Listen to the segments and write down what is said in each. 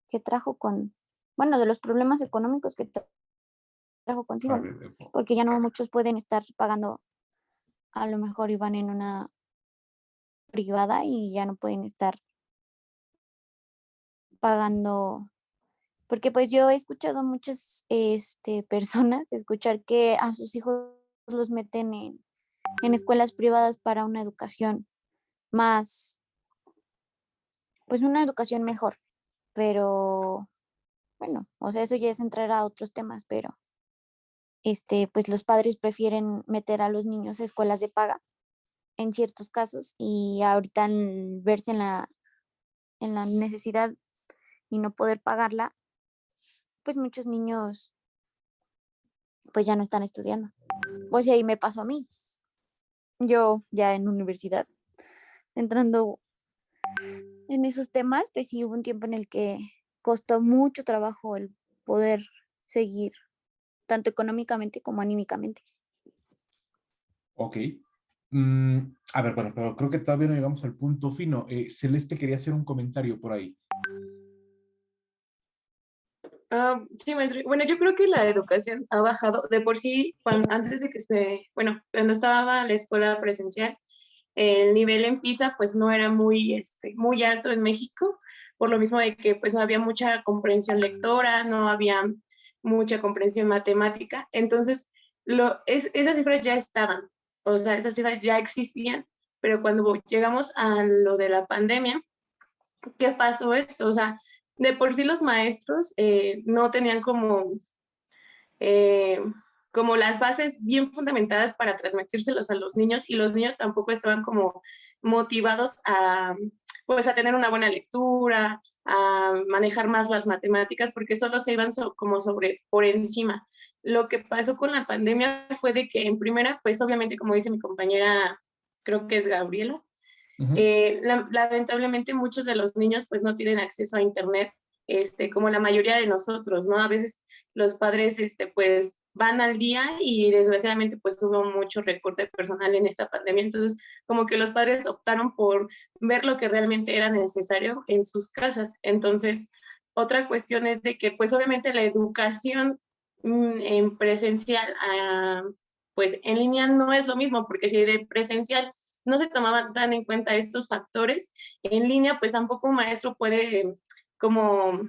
que trajo bueno, de los problemas económicos que trajo A consigo, ¿no? ver, Porque ya no muchos pueden estar pagando, a lo mejor iban en una privada y ya no pueden estar pagando, porque pues yo he escuchado muchas personas escuchar que a sus hijos los meten en escuelas privadas para una educación más, pues una educación mejor, pero bueno, o sea, eso ya es entrar a otros temas, pero pues los padres prefieren meter a los niños a escuelas de paga en ciertos casos y ahorita al verse en la necesidad y no poder pagarla, pues muchos niños pues ya no están estudiando. O sea, y me pasó a mí. Yo ya en universidad, entrando en esos temas, pues sí hubo un tiempo en el que costó mucho trabajo el poder seguir, tanto económicamente como anímicamente. ok. A ver, bueno, pero creo que todavía no llegamos al punto fino. Celeste quería hacer un comentario por ahí. Sí, maestro. Bueno, yo creo que la educación ha bajado de por sí, antes de que bueno, cuando estaba la escuela presencial, el nivel en PISA pues no era muy alto en México, por lo mismo de que pues no había mucha comprensión lectora, no había mucha comprensión matemática, entonces esas cifras ya estaban, o sea, esas cifras ya existían, pero cuando llegamos a lo de la pandemia, ¿qué pasó esto? O sea, de por sí los maestros no tenían eh, como las bases bien fundamentadas para transmitírselos a los niños y los niños tampoco estaban como motivados pues, a tener una buena lectura, a manejar más las matemáticas, porque solo se iban como por encima. Lo que pasó con la pandemia fue de que en primera, pues obviamente, como dice mi compañera, creo que es Gabriela, lamentablemente muchos de los niños pues no tienen acceso a internet, como la mayoría de nosotros, ¿no? A veces los padres pues van al día y desgraciadamente pues hubo mucho recorte personal en esta pandemia, entonces como que los padres optaron por ver lo que realmente era necesario en sus casas. Entonces, otra cuestión es de que pues obviamente la educación en presencial pues en línea no es lo mismo, porque si de presencial no se tomaban tan en cuenta estos factores, en línea pues tampoco un maestro puede como,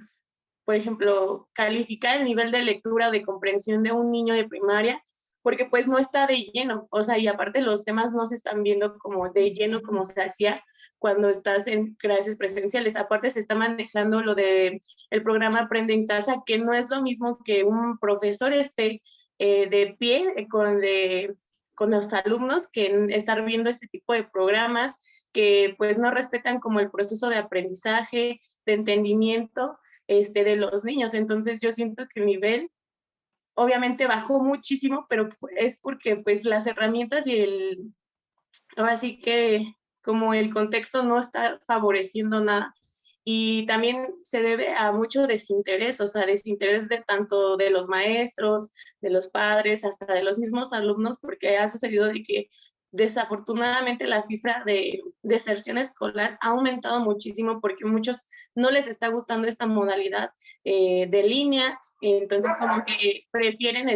por ejemplo, calificar el nivel de lectura o de comprensión de un niño de primaria, porque pues no está de lleno, o sea, y aparte los temas no se están viendo como de lleno como se hacía cuando estás en clases presenciales. Aparte se está manejando lo de el programa Aprende en Casa, que no es lo mismo que un profesor esté de pie con los alumnos que estar viendo este tipo de programas que pues no respetan como el proceso de aprendizaje, de entendimiento de los niños. Entonces yo siento que el nivel obviamente bajó muchísimo, pero es porque pues las herramientas ahora sí que como el contexto no está favoreciendo nada. Y también se debe a mucho desinterés, o sea, desinterés de tanto de los maestros, de los padres, hasta de los mismos alumnos, porque ha sucedido de que desafortunadamente la cifra de deserción escolar ha aumentado muchísimo porque muchos no les está gustando esta modalidad de línea, entonces como que prefieren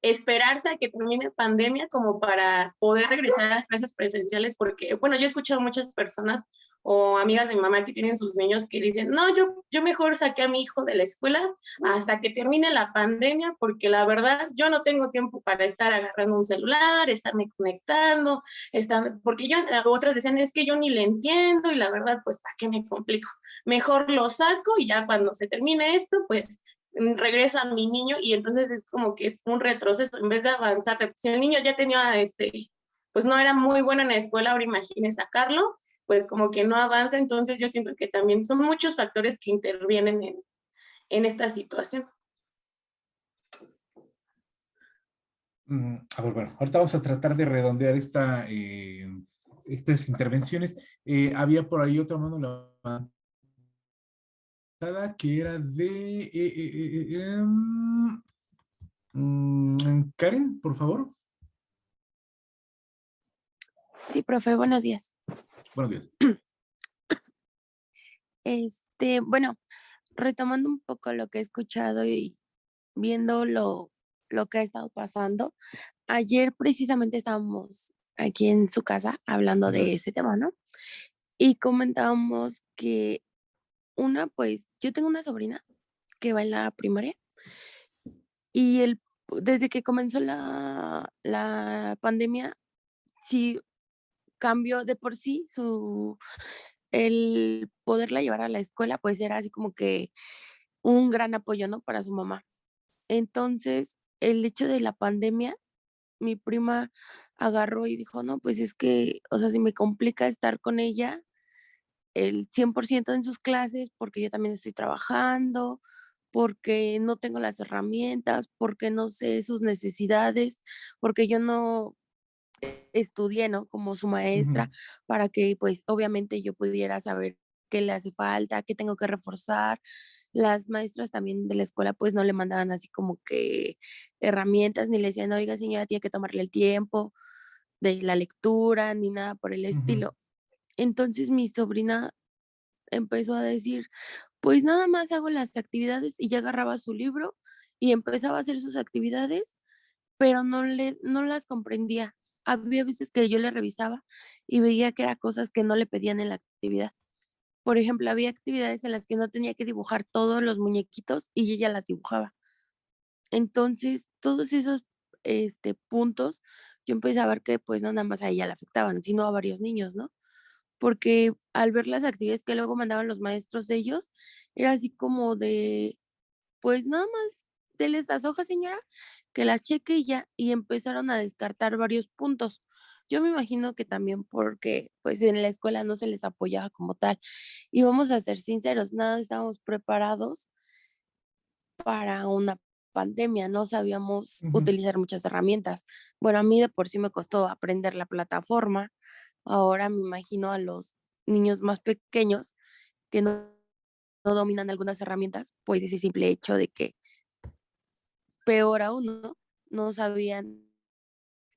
esperarse a que termine pandemia como para poder regresar a las clases presenciales, porque, bueno, yo he escuchado muchas personas o amigas de mi mamá que tienen sus niños que dicen, no, yo mejor saqué a mi hijo de la escuela hasta que termine la pandemia, porque la verdad yo no tengo tiempo para estar agarrando un celular, estarme conectando, porque otras decían, es que yo ni le entiendo y la verdad, pues, ¿para qué me complico? Mejor lo saco y ya cuando se termine esto, pues regreso a mi niño y entonces es como que es un retroceso en vez de avanzar. Si el niño ya tenía, pues no era muy bueno en la escuela, ahora imagine sacarlo, pues como que no avanza, entonces yo siento que también son muchos factores que intervienen en esta situación. A ver, bueno, ahorita vamos a tratar de redondear estas intervenciones. Había por ahí otra mano levantada que era de Karen, por favor. Sí, profe, buenos días. Buenos días. Bueno, retomando un poco lo que he escuchado y viendo lo que ha estado pasando, ayer precisamente estábamos aquí en su casa hablando de Ajá. ese tema, ¿no? Y comentábamos que pues yo tengo una sobrina que va en la primaria y desde que comenzó la pandemia, sí cambió de por sí el poderla llevar a la escuela, pues era así como que un gran apoyo, ¿no? Para su mamá. Entonces, el hecho de la pandemia, mi prima agarró y dijo, no, pues es que, o sea, si me complica estar con ella el 100% en sus clases, porque yo también estoy trabajando, porque no tengo las herramientas, porque no sé sus necesidades, porque yo no estudié, ¿no? Como su maestra, Ujú, para que pues obviamente yo pudiera saber qué le hace falta, qué tengo que reforzar. Las maestras también de la escuela pues no le mandaban así como que herramientas, ni le decían, oiga señora, tiene que tomarle el tiempo de la lectura, ni nada por el ujú, estilo. Entonces mi sobrina empezó a decir, pues nada más hago las actividades y ya agarraba su libro y empezaba a hacer sus actividades, pero no las comprendía. Había veces que yo le revisaba y veía que eran cosas que no le pedían en la actividad. Por ejemplo, había actividades en las que no tenía que dibujar todos los muñequitos y ella las dibujaba. Entonces, todos esos puntos, yo empecé a ver que pues no nada más a ella le afectaban, sino a varios niños, ¿no? Porque al ver las actividades que luego mandaban los maestros de ellos, era así como de, pues nada más, dele estas hojas, señora, que las cheque y ya, y empezaron a descartar varios puntos. Yo me imagino que también porque, pues en la escuela no se les apoyaba como tal. Y vamos a ser sinceros, nada estábamos preparados para una pandemia, no sabíamos ujú. utilizar muchas herramientas. Bueno, a mí de por sí me costó aprender la plataforma. Ahora me imagino a los niños más pequeños que no dominan algunas herramientas, pues ese simple hecho de que peor aún, ¿no? No sabían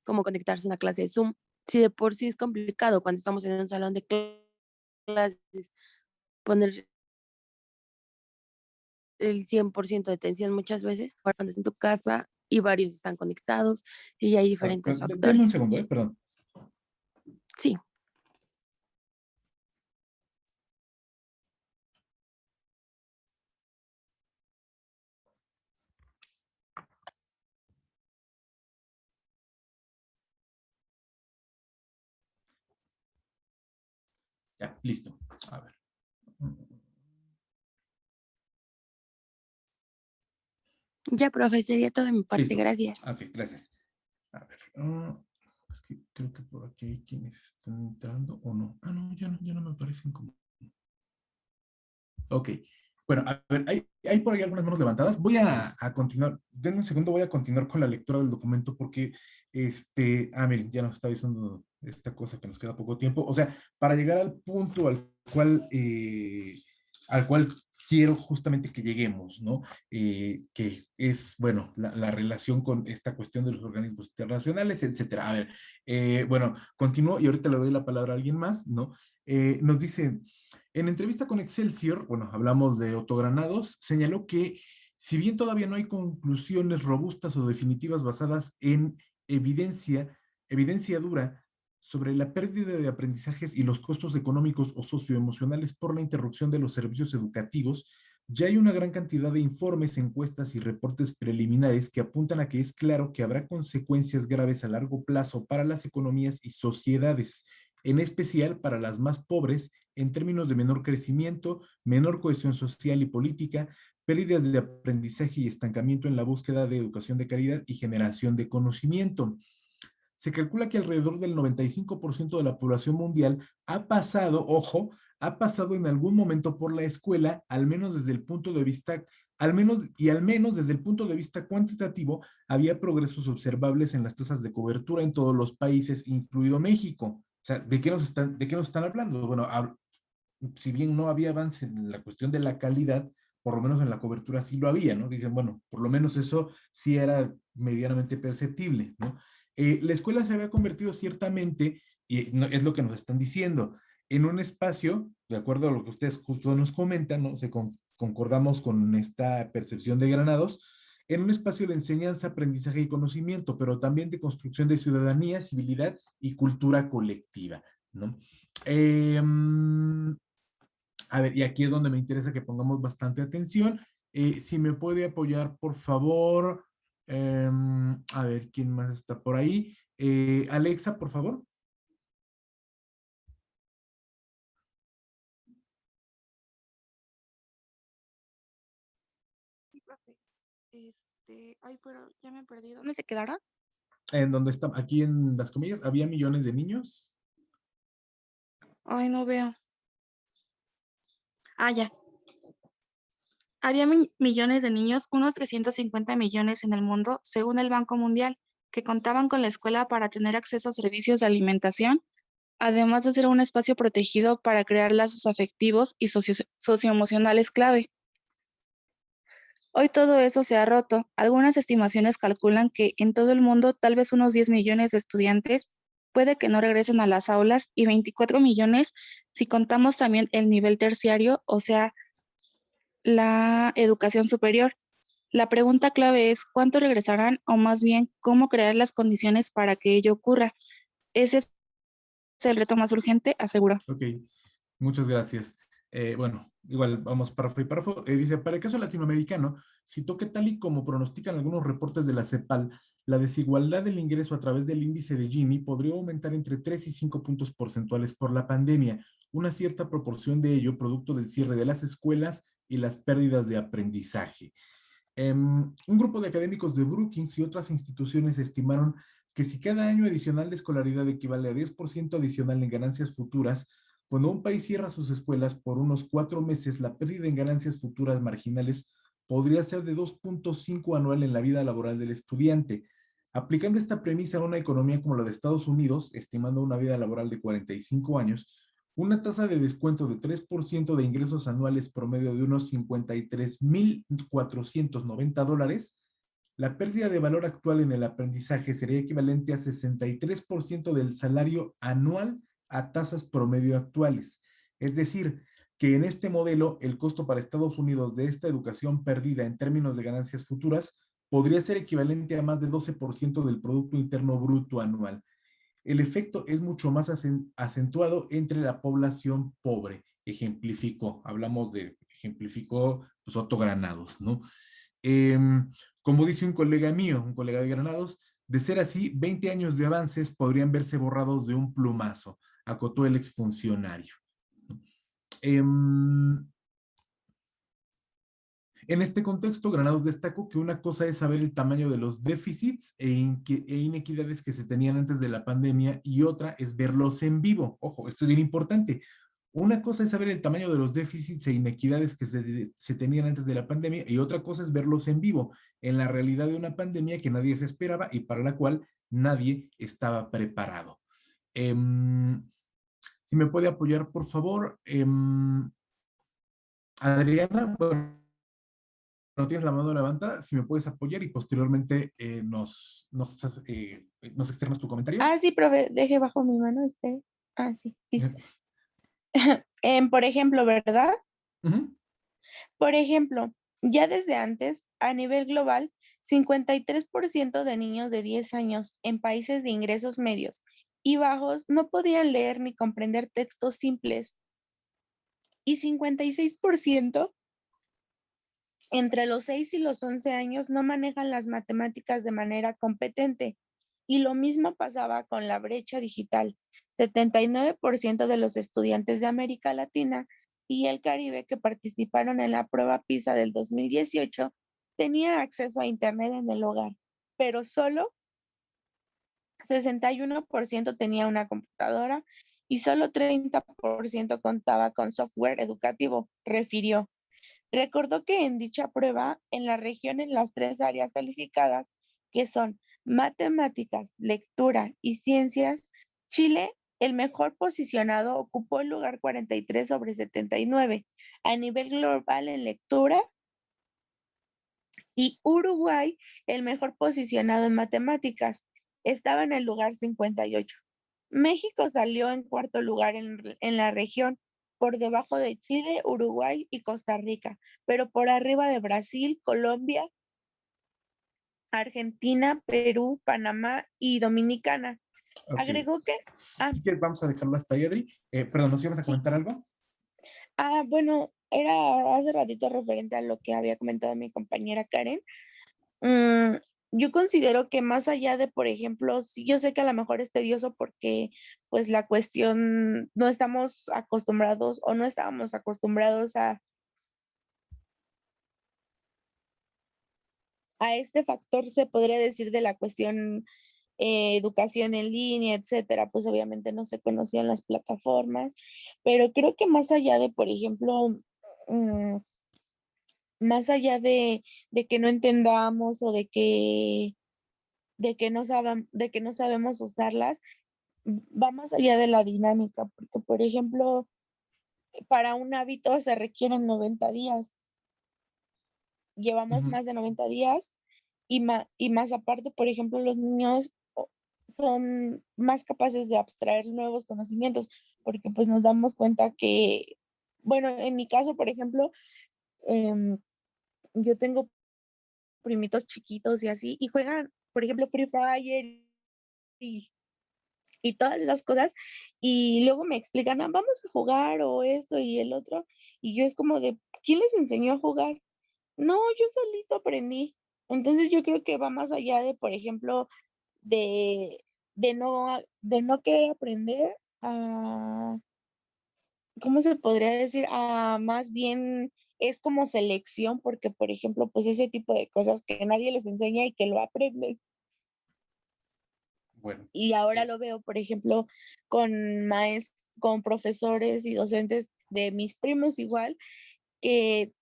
cómo conectarse a una clase de Zoom. Si de por sí es complicado cuando estamos en un salón de clases, poner el 100% de atención muchas veces, ahora cuando estás en tu casa y varios están conectados y hay A ver, diferentes denme un factores. segundo, perdón. Sí, Ya, listo. A ver. ya, profe, sería todo de mi parte. Listo. Gracias. Ok, gracias. A ver. Es que creo que por aquí hay quienes están entrando o no. Ah, no, ya no me aparecen como. Ok. Bueno, a ver, hay por ahí algunas manos levantadas. Voy a continuar. Denme un segundo, voy a continuar con la lectura del documento porque, miren, ya nos está avisando esta cosa que nos queda poco tiempo. O sea, para llegar al punto al cual quiero justamente que lleguemos, ¿no? Que es, bueno, la relación con esta cuestión de los organismos internacionales, etcétera. A ver, bueno, continúo y ahorita le doy la palabra a alguien más, ¿no? Nos dice, en entrevista con Excelsior, bueno, hablamos de Otto Granados, señaló que si bien todavía no hay conclusiones robustas o definitivas basadas en evidencia dura sobre la pérdida de aprendizajes y los costos económicos o socioemocionales por la interrupción de los servicios educativos, ya hay una gran cantidad de informes, encuestas y reportes preliminares que apuntan a que es claro que habrá consecuencias graves a largo plazo para las economías y sociedades, en especial para las más pobres, en términos de menor crecimiento, menor cohesión social y política, pérdidas de aprendizaje y estancamiento en la búsqueda de educación de calidad y generación de conocimiento. Se calcula que alrededor del 95% de la población mundial ha pasado, ojo, ha pasado en algún momento por la escuela, al menos desde el punto de vista, al menos desde el punto de vista cuantitativo, había progresos observables en las tasas de cobertura en todos los países, incluido México. O sea, de qué nos están hablando? Bueno, si bien no había avance en la cuestión de la calidad, por lo menos en la cobertura sí lo había, ¿no? Dicen, bueno, por lo menos eso sí era medianamente perceptible, ¿no? La escuela se había convertido ciertamente, y es lo que nos están diciendo, en un espacio, de acuerdo a lo que ustedes justo nos comentan, ¿no? concordamos con esta percepción de Granados, en un espacio de enseñanza, aprendizaje y conocimiento, pero también de construcción de ciudadanía, civilidad y cultura colectiva, ¿no? A ver, y aquí es donde me interesa que pongamos bastante atención. Si me puede apoyar, por favor. A ver, ¿quién más está por ahí? Alexa, por favor. Sí, profe. Ay, pero ya me perdí. ¿Dónde te quedaron? En donde está, aquí en las comillas, había millones de niños. Ay, no veo. Ah, ya. Había millones de niños, unos 350 millones en el mundo, según el Banco Mundial, que contaban con la escuela para tener acceso a servicios de alimentación, además de ser un espacio protegido para crear lazos afectivos y socioemocionales clave. Hoy todo eso se ha roto. Algunas estimaciones calculan que en todo el mundo tal vez unos 10 millones de estudiantes puede que no regresen a las aulas y 24 millones si contamos también el nivel terciario, o sea, la educación superior. La pregunta clave es ¿cuánto regresarán o más bien cómo crear las condiciones para que ello ocurra? Ese es el reto más urgente, aseguró. Ok, muchas gracias. Bueno, igual vamos párrafo y párrafo. Dice, para el caso latinoamericano, citó que tal y como pronostican algunos reportes de la CEPAL, la desigualdad del ingreso a través del índice de Gini podría aumentar entre 3 y 5 puntos porcentuales por la pandemia, una cierta proporción de ello producto del cierre de las escuelas y las pérdidas de aprendizaje. Un grupo de académicos de Brookings y otras instituciones estimaron que si cada año adicional de escolaridad equivale a 10% adicional en ganancias futuras, cuando un país cierra sus escuelas por unos 4 meses, la pérdida en ganancias futuras marginales podría ser de 2.5 anual en la vida laboral del estudiante. Aplicando esta premisa a una economía como la de Estados Unidos, estimando una vida laboral de 45 años, una tasa de descuento de 3% de ingresos anuales promedio de unos $53,490, la pérdida de valor actual en el aprendizaje sería equivalente a 63% del salario anual a tasas promedio actuales. Es decir, que en este modelo el costo para Estados Unidos de esta educación perdida en términos de ganancias futuras podría ser equivalente a más de 12% del Producto Interno Bruto anual. El efecto es mucho más acentuado entre la población pobre. Ejemplificó pues, Otto Granados, ¿no? Como dice un colega mío, un colega de Granados, de ser así, 20 años de avances podrían verse borrados de un plumazo, acotó el exfuncionario. En este contexto, Granados destacó que una cosa es saber el tamaño de los déficits e inequidades que se tenían antes de la pandemia y otra es verlos en vivo. Ojo, esto es bien importante. Una cosa es saber el tamaño de los déficits e inequidades que se tenían antes de la pandemia y otra cosa es verlos en vivo, en la realidad de una pandemia que nadie se esperaba y para la cual nadie estaba preparado. Si me puede apoyar, por favor. Adriana, bueno, no tienes la mano levantada, si me puedes apoyar y posteriormente nos externas tu comentario. Ah, sí, profe, deje bajo mi mano, espere. Ah, sí, listo. Por ejemplo, ¿verdad? Por ejemplo, ya desde antes, a nivel global, 53% de niños de 10 años en países de ingresos medios y bajos no podían leer ni comprender textos simples y 56% entre los 6 y los 11 años no manejan las matemáticas de manera competente. Y lo mismo pasaba con la brecha digital. 79% de los estudiantes de América Latina y el Caribe que participaron en la prueba PISA del 2018 tenían acceso a Internet en el hogar, pero solo 61% tenía una computadora y solo 30% contaba con software educativo, refirió. Recordó que en dicha prueba, en la región en las 3 áreas calificadas, que son matemáticas, lectura y ciencias, Chile, el mejor posicionado, ocupó el lugar 43 sobre 79 a nivel global en lectura y Uruguay, el mejor posicionado en matemáticas, estaba en el lugar 58. México salió en cuarto lugar en la región por debajo de Chile, Uruguay y Costa Rica, pero por arriba de Brasil, Colombia, Argentina, Perú, Panamá y Dominicana. Ok. Agregó que, Así que vamos a dejarlo hasta ahí, Adri. Perdón, ¿nos ibas a sí, comentar algo? bueno, era hace ratito referente a lo que había comentado mi compañera Karen. Mm, yo considero que más allá de, por ejemplo, sí, yo sé que a lo mejor es tedioso porque pues la cuestión no estamos acostumbrados o no estábamos acostumbrados a este factor, se podría decir, de la cuestión educación en línea, etcétera, pues obviamente no se conocían las plataformas, pero creo que más allá de, por ejemplo, mm, más allá de que no entendamos o de que no sabemos usarlas, va más allá de la dinámica, porque por ejemplo, para un hábito se requieren 90 días, llevamos Ujú. más de 90 días y más aparte, por ejemplo, los niños son más capaces de abstraer nuevos conocimientos, porque pues nos damos cuenta que, bueno, en mi caso, por ejemplo, em, yo tengo primitos chiquitos y así, y juegan, por ejemplo, Free Fire y, y todas esas cosas, y luego me explican, vamos a jugar o esto y el otro, y yo es como de, ¿quién les enseñó a jugar? No, yo solito aprendí. Entonces yo creo que va más allá de, por ejemplo, de, de no querer aprender a, ¿cómo se podría decir? A más bien es como selección, porque por ejemplo, pues ese tipo de cosas que nadie les enseña y que lo aprenden. Bueno. Y ahora lo veo, por ejemplo, con profesores y docentes de mis primos igual, que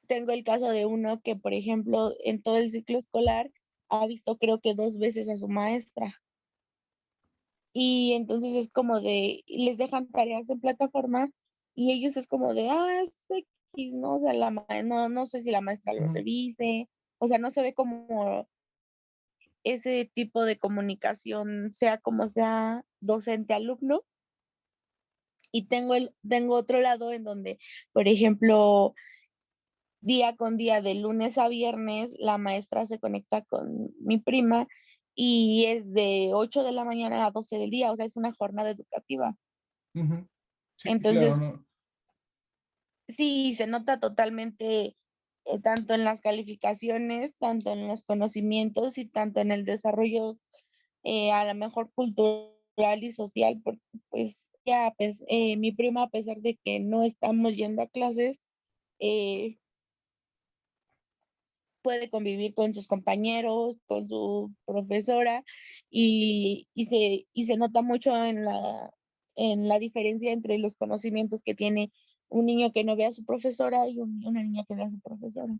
tengo el caso de uno que, por ejemplo, en todo el ciclo escolar ha visto creo que 2 veces a su maestra. Y entonces es como de, les dejan tareas en plataforma y ellos es como de, es X, ¿no? O sea, no sé si la maestra lo Ujú. revise, o sea, no se ve como ese tipo de comunicación, sea como sea docente-alumno. Y tengo otro lado en donde, por ejemplo, día con día, de lunes a viernes, la maestra se conecta con mi prima y es de 8 de la mañana a 12 del día, o sea, es una jornada educativa. Ujú. Sí, claro, Entonces, no. sí, se nota totalmente tanto en las calificaciones, tanto en los conocimientos y tanto en el desarrollo a lo mejor cultural y social, porque pues ya pues, mi prima, a pesar de que no estamos yendo a clases, eh, puede convivir con sus compañeros, con su profesora y se nota mucho en la diferencia entre los conocimientos que tiene un niño que no ve a su profesora y una niña que ve a su profesora.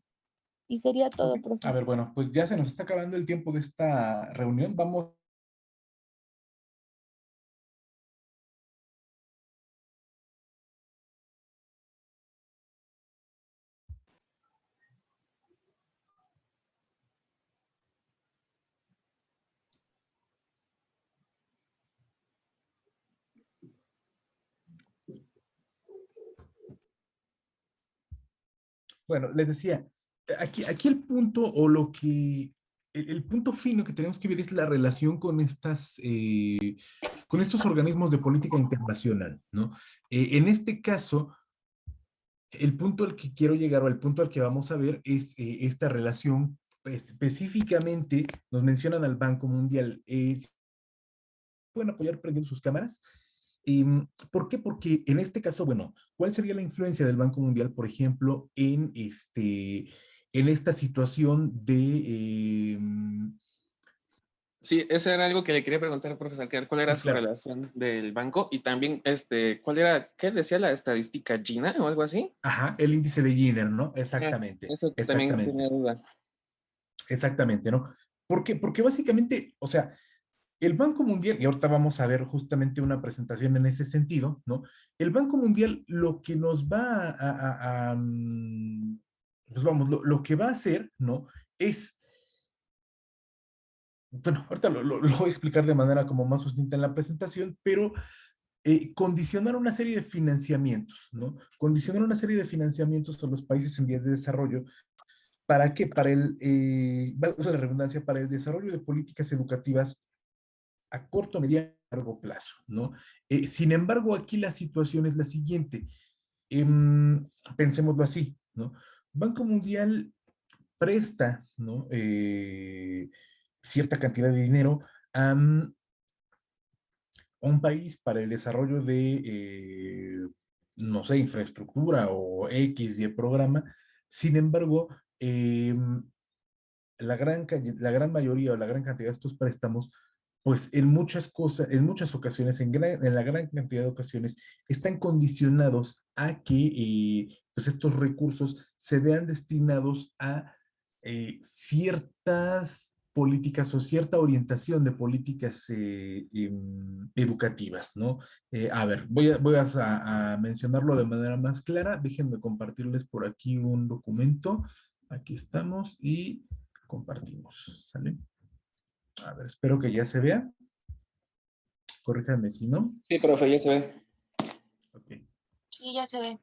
Y sería Ok. todo, A profe. ver, bueno, pues ya se nos está acabando el tiempo de esta reunión. Vamos. Bueno, les decía, aquí el punto o lo que, el punto fino que tenemos que ver es la relación con estos organismos de política internacional, ¿no? En este caso, el punto al que quiero llegar o el punto al que vamos a ver es esta relación, específicamente nos mencionan al Banco Mundial. Pueden apoyar prendiendo sus cámaras. ¿Por qué? Porque en este caso, bueno, ¿cuál sería la influencia del Banco Mundial, por ejemplo, en esta situación de... Sí, eso era algo que le quería preguntar, profesor, que cuál era sí, su claro. relación del banco y también, cuál era, ¿qué decía la estadística Gina o algo así? Ajá, el índice de Gini, ¿no? Ah, Exactamente, eso también exactamente, tenía duda. exactamente, ¿no? Porque básicamente, o sea, el Banco Mundial, y ahorita vamos a ver justamente una presentación en ese sentido, ¿no? El Banco Mundial lo que nos va pues vamos, lo que va a hacer, ¿no? Es, bueno, ahorita lo voy a explicar de manera como más sucinta en la presentación, pero condicionar una serie de financiamientos, ¿no? Condicionar una serie de financiamientos a los países en vías de desarrollo. ¿Para qué? Para valga la redundancia, para el desarrollo de políticas educativas a corto, mediano y largo plazo, ¿no? Sin embargo, aquí la situación es la siguiente. Pensémoslo así, ¿no? Banco Mundial presta, ¿no? Cierta cantidad de dinero a un país para el desarrollo de, no sé, infraestructura o X y el programa. Sin embargo, la gran mayoría o la gran cantidad de estos préstamos, pues en muchas cosas, en muchas ocasiones, en la gran cantidad de ocasiones, están condicionados a que pues estos recursos se vean destinados a ciertas políticas o cierta orientación de políticas educativas, ¿no? A ver, a mencionarlo de manera más clara. Déjenme compartirles por aquí un documento. Aquí estamos y compartimos, ¿sale? A ver, espero que ya se vea. Corríjanme si no. Sí, profe, ya se ve. Ok. Sí, ya se ve.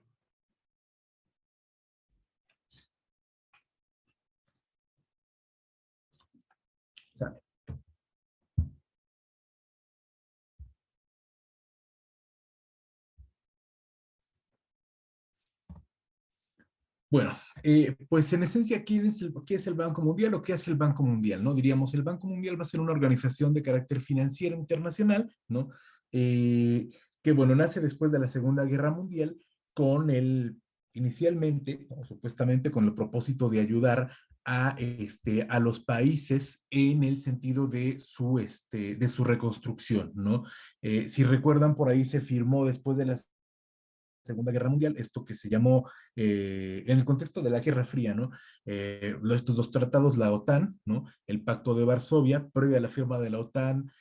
Sale. Bueno, pues en esencia, ¿qué es el Banco Mundial o qué hace el Banco Mundial? ¿No? Diríamos, el Banco Mundial va a ser una organización de carácter financiero internacional, ¿no? Que, bueno, nace después de la Segunda Guerra Mundial inicialmente, o supuestamente, con el propósito de ayudar a los países en el sentido de su reconstrucción, ¿no? Si recuerdan, por ahí se firmó después de la Segunda Guerra Mundial, esto que se llamó, en el contexto de la Guerra Fría, ¿no? Estos dos tratados, la OTAN, ¿no? El Pacto de Varsovia, previa a la firma de la OTAN,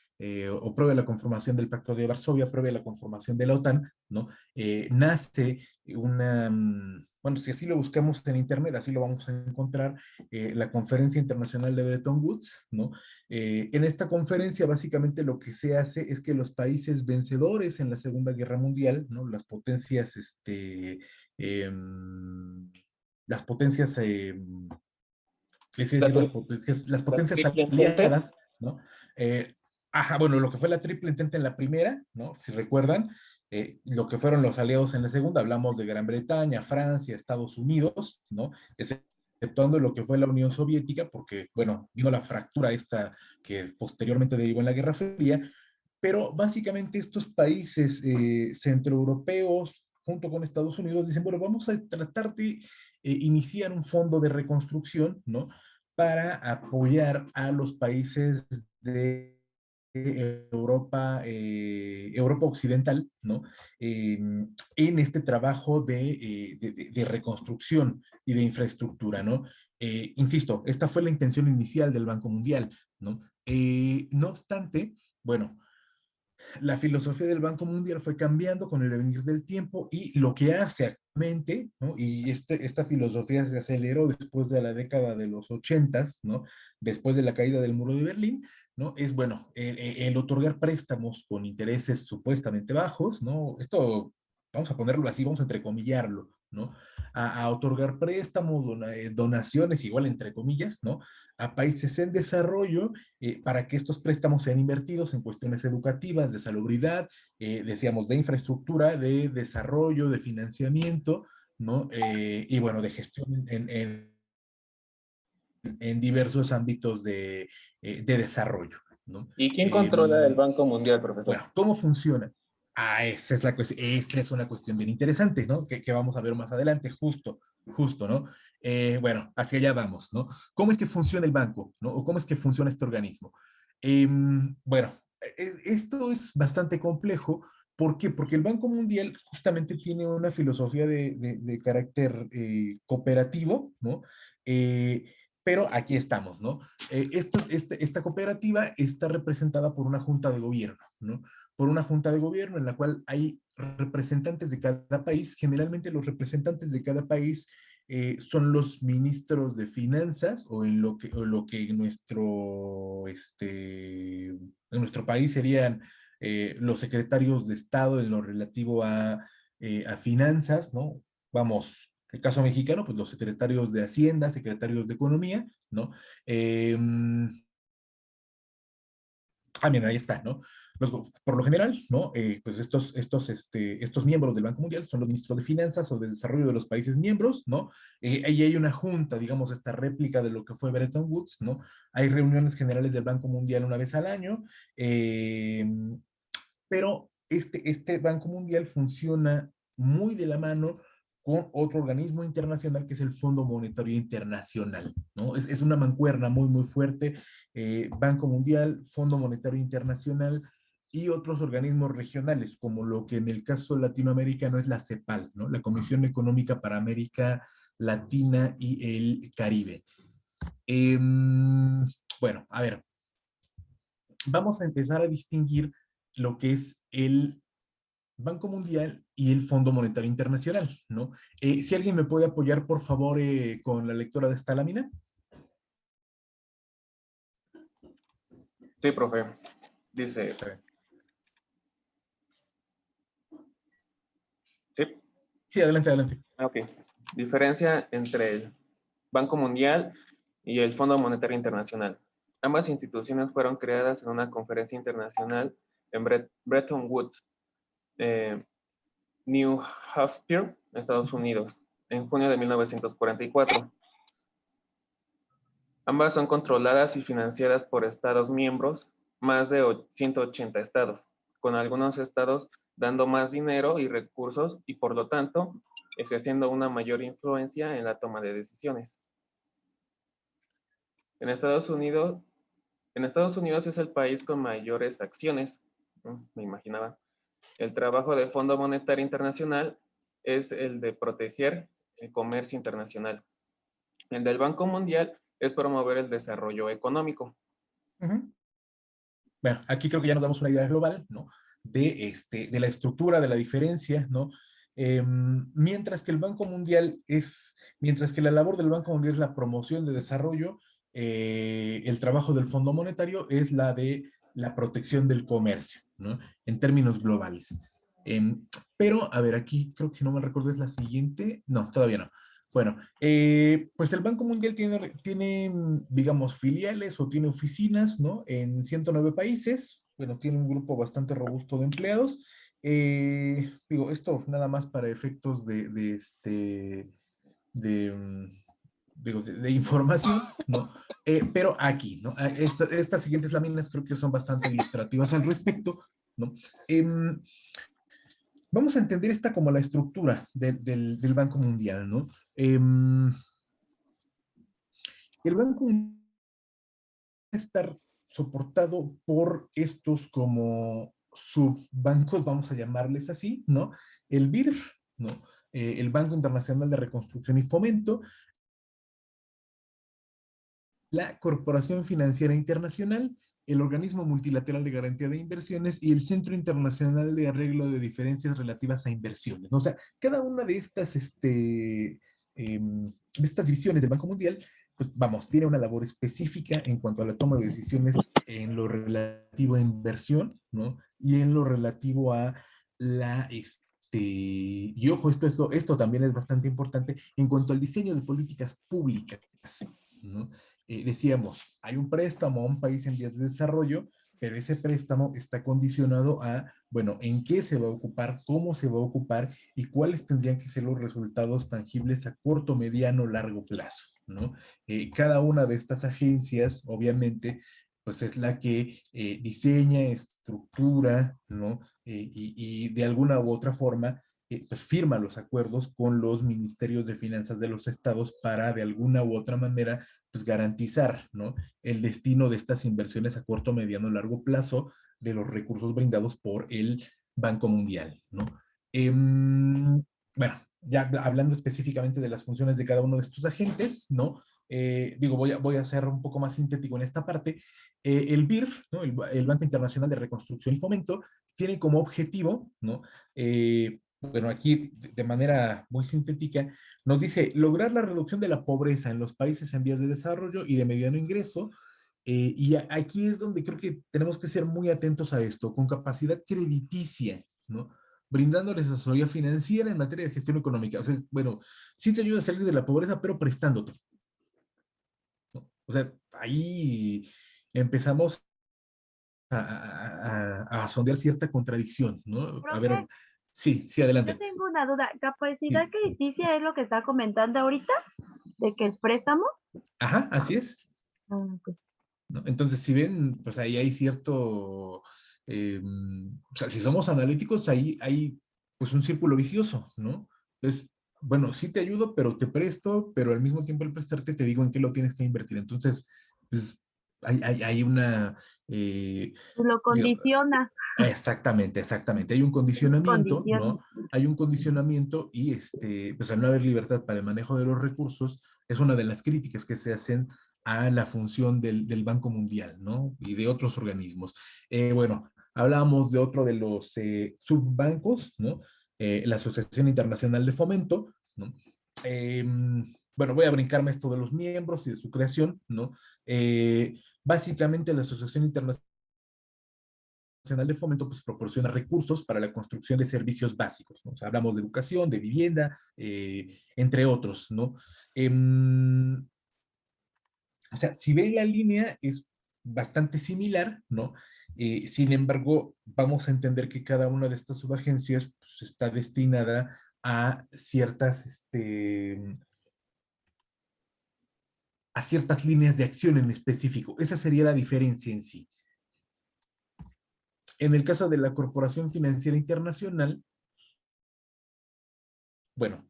o previa a la conformación del Pacto de Varsovia, previa a la conformación de la OTAN, ¿no? Nace bueno, si así lo buscamos en internet, así lo vamos a encontrar, la Conferencia Internacional de Bretton Woods, ¿no? En esta conferencia, básicamente lo que se hace es que los países vencedores en la Segunda Guerra Mundial, ¿no? Las potencias, las potencias, es decir, las La potencias triple entente. aliadas, ¿no? Bueno, lo que fue la triple entente en la primera, ¿no? Si recuerdan, lo que fueron los aliados en la segunda, hablamos de Gran Bretaña, Francia, Estados Unidos, ¿no? Exceptuando lo que fue la Unión Soviética, porque, bueno, vino la fractura esta que posteriormente derivó en la Guerra Fría, pero básicamente estos países centroeuropeos, junto con Estados Unidos, dicen, bueno, vamos a tratar de iniciar un fondo de reconstrucción, ¿no? Para apoyar a los países de Europa Occidental, ¿no? En este trabajo de reconstrucción y de infraestructura, ¿no? Insisto, esta fue la intención inicial del Banco Mundial, ¿no? No obstante, bueno, la filosofía del Banco Mundial fue cambiando con el devenir del tiempo y lo que hace actualmente, ¿no? Y esta filosofía se aceleró después de la década de los 80s, ¿no? Después de la caída del muro de Berlín, ¿no? Es, bueno, el otorgar préstamos con intereses supuestamente bajos, ¿no? Esto, vamos a ponerlo así, vamos a entrecomillarlo, ¿no? A otorgar préstamos, donaciones, igual entre comillas, ¿no? A países en desarrollo, para que estos préstamos sean invertidos en cuestiones educativas, de salubridad, decíamos, de infraestructura, de desarrollo, de financiamiento, ¿no? Y bueno, de gestión en diversos ámbitos de desarrollo, ¿no? ¿Y quién controla el Banco Mundial, profesor? Bueno, ¿cómo funciona? Esa es la cuestión, esa es una cuestión bien interesante, ¿no? Que vamos a ver más adelante, justo, ¿no? Bueno, hacia allá vamos, ¿no? ¿Cómo es que funciona el banco, ¿no? ¿O cómo es que funciona este organismo? Bueno, esto es bastante complejo. ¿Por qué? Porque el Banco Mundial justamente tiene una filosofía de carácter cooperativo, ¿no? Pero aquí estamos, ¿no? Esta cooperativa está representada por una junta de gobierno, ¿no? Por una junta de gobierno en la cual hay representantes de cada país. Generalmente los representantes de cada país son los ministros de finanzas, o en lo que en nuestro país serían los secretarios de Estado en lo relativo a finanzas, ¿no? Vamos, el caso mexicano, pues los secretarios de Hacienda, secretarios de Economía, ¿no? Mira, ahí está, ¿no? Por lo general, ¿no? Pues estos miembros del Banco Mundial son los ministros de Finanzas o de Desarrollo de los países miembros, ¿no? Ahí hay una junta, digamos, esta réplica de lo que fue Bretton Woods, ¿no? Hay reuniones generales del Banco Mundial una vez al año, pero este Banco Mundial funciona muy de la mano con otro organismo internacional que es el Fondo Monetario Internacional, ¿no? Es una mancuerna muy, muy fuerte, Banco Mundial, Fondo Monetario Internacional y otros organismos regionales, como lo que en el caso latinoamericano es la CEPAL, ¿no? La Comisión Económica para América Latina y el Caribe. Bueno, a ver, vamos a empezar a distinguir lo que es el Banco Mundial y el Fondo Monetario Internacional, ¿no? Si alguien me puede apoyar, por favor, con la lectura de esta lámina. Sí, profe. Dice... ¿Sí? Sí, adelante, adelante. Ok. Diferencia entre el Banco Mundial y el Fondo Monetario Internacional. Ambas instituciones fueron creadas en una conferencia internacional en Bretton Woods, New Hampshire, Estados Unidos, en junio de 1944. Ambas son controladas y financiadas por estados miembros, más de 180 estados, con algunos estados dando más dinero y recursos y por lo tanto ejerciendo una mayor influencia en la toma de decisiones. En Estados Unidos es el país con mayores acciones, me imaginaba. El trabajo del Fondo Monetario Internacional es el de proteger el comercio internacional. El del Banco Mundial es promover el desarrollo económico. Bueno, aquí creo que ya nos damos una idea global, ¿no? De la estructura, de la diferencia, ¿no? Mientras que mientras que la labor del Banco Mundial es la promoción de desarrollo, el trabajo del Fondo Monetario es la de la protección del comercio, ¿no? En términos globales. Pero, a ver, aquí creo que si no me recuerdo es la siguiente. No, todavía no. Bueno, pues el Banco Mundial tiene, digamos, filiales o tiene oficinas, ¿no? En 109 países. Bueno, tiene un grupo bastante robusto de empleados. Digo, esto nada más para efectos de información, ¿no? Pero aquí, ¿no? Estas siguientes láminas creo que son bastante ilustrativas al respecto, ¿no? Vamos a entender esta como la estructura del Banco Mundial, ¿no? El Banco Mundial está soportado por estos como subbancos, vamos a llamarles así, ¿no? El BIRF, ¿no? El Banco Internacional de Reconstrucción y Fomento, la Corporación Financiera Internacional, el Organismo Multilateral de Garantía de Inversiones y el Centro Internacional de Arreglo de Diferencias Relativas a Inversiones, ¿no? O sea, cada una de estas divisiones del Banco Mundial, pues vamos, tiene una labor específica en cuanto a la toma de decisiones en lo relativo a inversión, ¿no? Y en lo relativo a y ojo, esto también es bastante importante en cuanto al diseño de políticas públicas, ¿no? Decíamos, hay un préstamo a un país en vías de desarrollo, pero ese préstamo está condicionado a, bueno, en qué se va a ocupar, cómo se va a ocupar y cuáles tendrían que ser los resultados tangibles a corto, mediano, largo plazo, ¿no? Cada una de estas agencias, obviamente, pues es la que diseña, estructura, ¿no? Y de alguna u otra forma, pues firma los acuerdos con los ministerios de finanzas de los estados para de alguna u otra manera pues garantizar, ¿no? El destino de estas inversiones a corto, mediano, largo plazo de los recursos brindados por el Banco Mundial, ¿no? Bueno, ya hablando específicamente de las funciones de cada uno de estos agentes, ¿no? Digo, voy a ser un poco más sintético en esta parte. El BIRF, ¿no? El Banco Internacional de Reconstrucción y Fomento, tiene como objetivo, ¿no? Bueno, aquí de manera muy sintética, nos dice lograr la reducción de la pobreza en los países en vías de desarrollo y de mediano ingreso Aquí es donde creo que tenemos que ser muy atentos a esto, con capacidad crediticia, ¿no? Brindándoles asesoría financiera en materia de gestión económica. O sea, bueno, sí te ayuda a salir de la pobreza, pero prestándote, ¿no? O sea, ahí empezamos a sondear cierta contradicción, ¿no? A ver, Profe, sí, sí, yo adelante. tengo una duda. ¿Capacidad Sí. crediticia es lo que está comentando ahorita? ¿De que el préstamo? Ajá, así es. Ah, ok. ¿No? Entonces, si ven, pues ahí hay cierto, o sea, si somos analíticos, ahí hay pues un círculo vicioso, ¿no? Entonces, bueno, sí te ayudo, pero te presto, pero al mismo tiempo al prestarte te digo en qué lo tienes que invertir. Entonces, pues hay una, Lo digo, condiciona, exactamente, exactamente. Hay un condicionamiento, condiciona. ¿no? Hay un condicionamiento y pues al no haber libertad para el manejo de los recursos, es una de las críticas que se hacen a la función del Banco Mundial, ¿no? Y de otros organismos. Bueno, hablábamos de otro de los subbancos, ¿no? La Asociación Internacional de Fomento, ¿no? Bueno, voy a brincarme esto de los miembros y de su creación, ¿no? Básicamente la Asociación Internacional de Fomento pues proporciona recursos para la construcción de servicios básicos, ¿no? O sea, hablamos de educación, de vivienda, entre otros, ¿no? O sea, si ve la línea es bastante similar, ¿no? Sin embargo, vamos a entender que cada una de estas subagencias pues, está destinada a ciertas líneas de acción en específico. Esa sería la diferencia en sí. En el caso de la Corporación Financiera Internacional, bueno,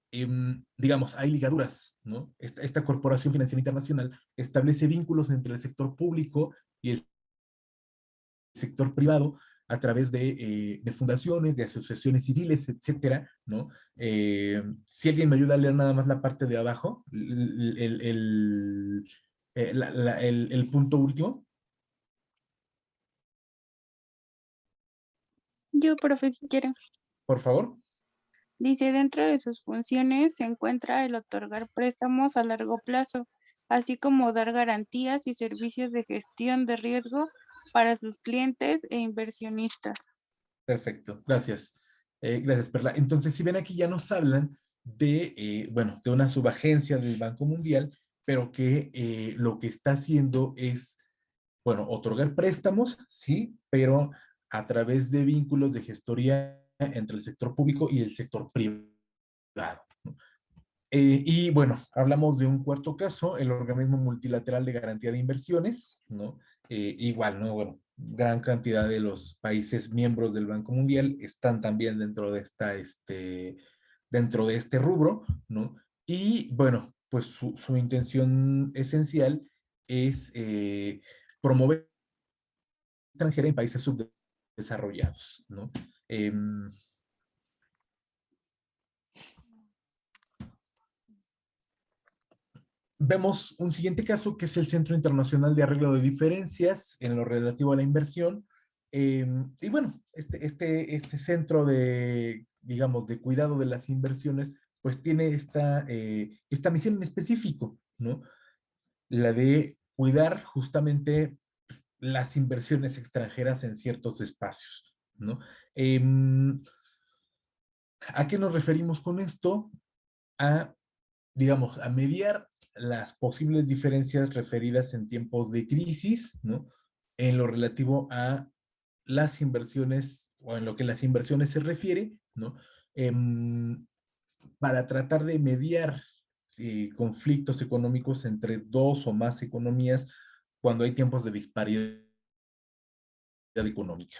digamos, hay ligaduras, ¿no? Esta Corporación Financiera Internacional establece vínculos entre el sector público y el sector privado a través de fundaciones, de asociaciones civiles, etcétera, ¿no? Si alguien me ayuda a leer nada más la parte de abajo, el punto último, Yo, profe, si quiero. por favor. Dice, dentro de sus funciones se encuentra el otorgar préstamos a largo plazo, así como dar garantías y servicios de gestión de riesgo para sus clientes e inversionistas. Perfecto, gracias. Gracias, Perla. Entonces, si ven aquí ya nos hablan bueno, de una subagencia del Banco Mundial, pero que lo que está haciendo es, bueno, otorgar préstamos, sí, pero a través de vínculos de gestoría entre el sector público y el sector privado, ¿no? Y bueno, hablamos de un cuarto caso, el Organismo Multilateral de Garantía de Inversiones, ¿no? Igual, ¿no? Bueno, gran cantidad de los países miembros del Banco Mundial están también dentro de este rubro, ¿no? Y bueno, pues su intención esencial es promover extranjera en países subdesarrollados, ¿no? Vemos un siguiente caso que es el Centro Internacional de Arreglo de Diferencias en lo relativo a la inversión. Y bueno, este centro de, digamos, de cuidado de las inversiones, pues tiene esta misión en específico, ¿no? La de cuidar justamente las inversiones extranjeras en ciertos espacios, ¿no? ¿A qué nos referimos con esto? Digamos, a mediar las posibles diferencias referidas en tiempos de crisis, ¿no? En lo relativo a las inversiones o en lo que las inversiones se refiere, ¿no? Para tratar de mediar conflictos económicos entre dos o más economías cuando hay tiempos de disparidad económica.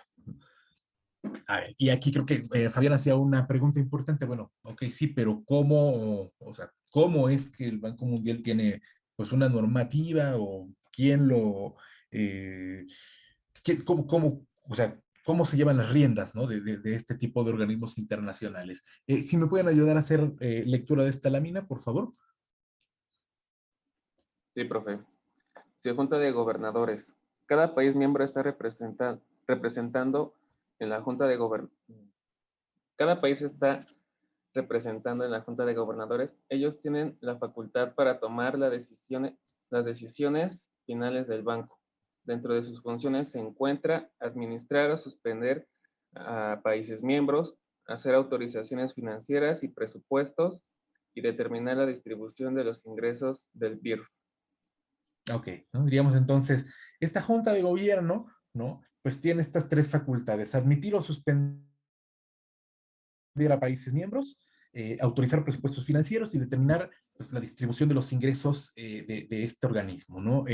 A ver, y aquí creo que Fabián hacía una pregunta importante. Bueno, ok, sí, pero ¿cómo, o sea, cómo es que el Banco Mundial tiene pues una normativa o quién o sea, cómo se llevan las riendas, ¿no? De este tipo de organismos internacionales? Si me pueden ayudar a hacer lectura de esta lámina, por favor. Sí, profe. Se Junta de Gobernadores. Cada país miembro está representando en la Junta de Gobernadores. Cada país está representando en la Junta de Gobernadores. Ellos tienen la facultad para tomar las decisiones finales del banco. Dentro de sus funciones se encuentra administrar o suspender a países miembros, hacer autorizaciones financieras y presupuestos y determinar la distribución de los ingresos del BIRF. Ok, ¿no? Diríamos entonces, esta junta de gobierno, ¿no? Pues tiene estas tres facultades: admitir o suspender a países miembros, autorizar presupuestos financieros y determinar, pues, la distribución de los ingresos de este organismo, ¿no?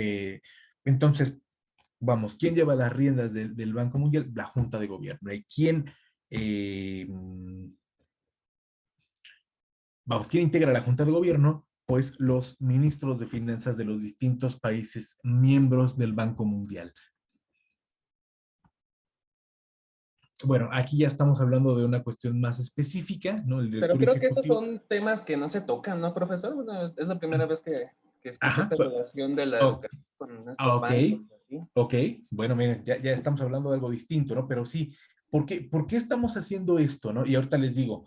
Entonces, vamos, ¿quién lleva las riendas del Banco Mundial? La Junta de Gobierno. ¿Y quién integra la Junta de Gobierno? Pues los ministros de finanzas de los distintos países miembros del Banco Mundial. Bueno, aquí ya estamos hablando de una cuestión más específica, ¿no? El Pero director creo que esos ejecutivo. son temas que no se tocan, ¿no, profesor? Bueno, es la primera vez que escucho Ajá, esta relación de la educación con estos ok, bancos y así. ok. Bueno, miren, ya estamos hablando de algo distinto, ¿no? Pero sí, ¿por qué estamos haciendo esto, no? Y ahorita les digo,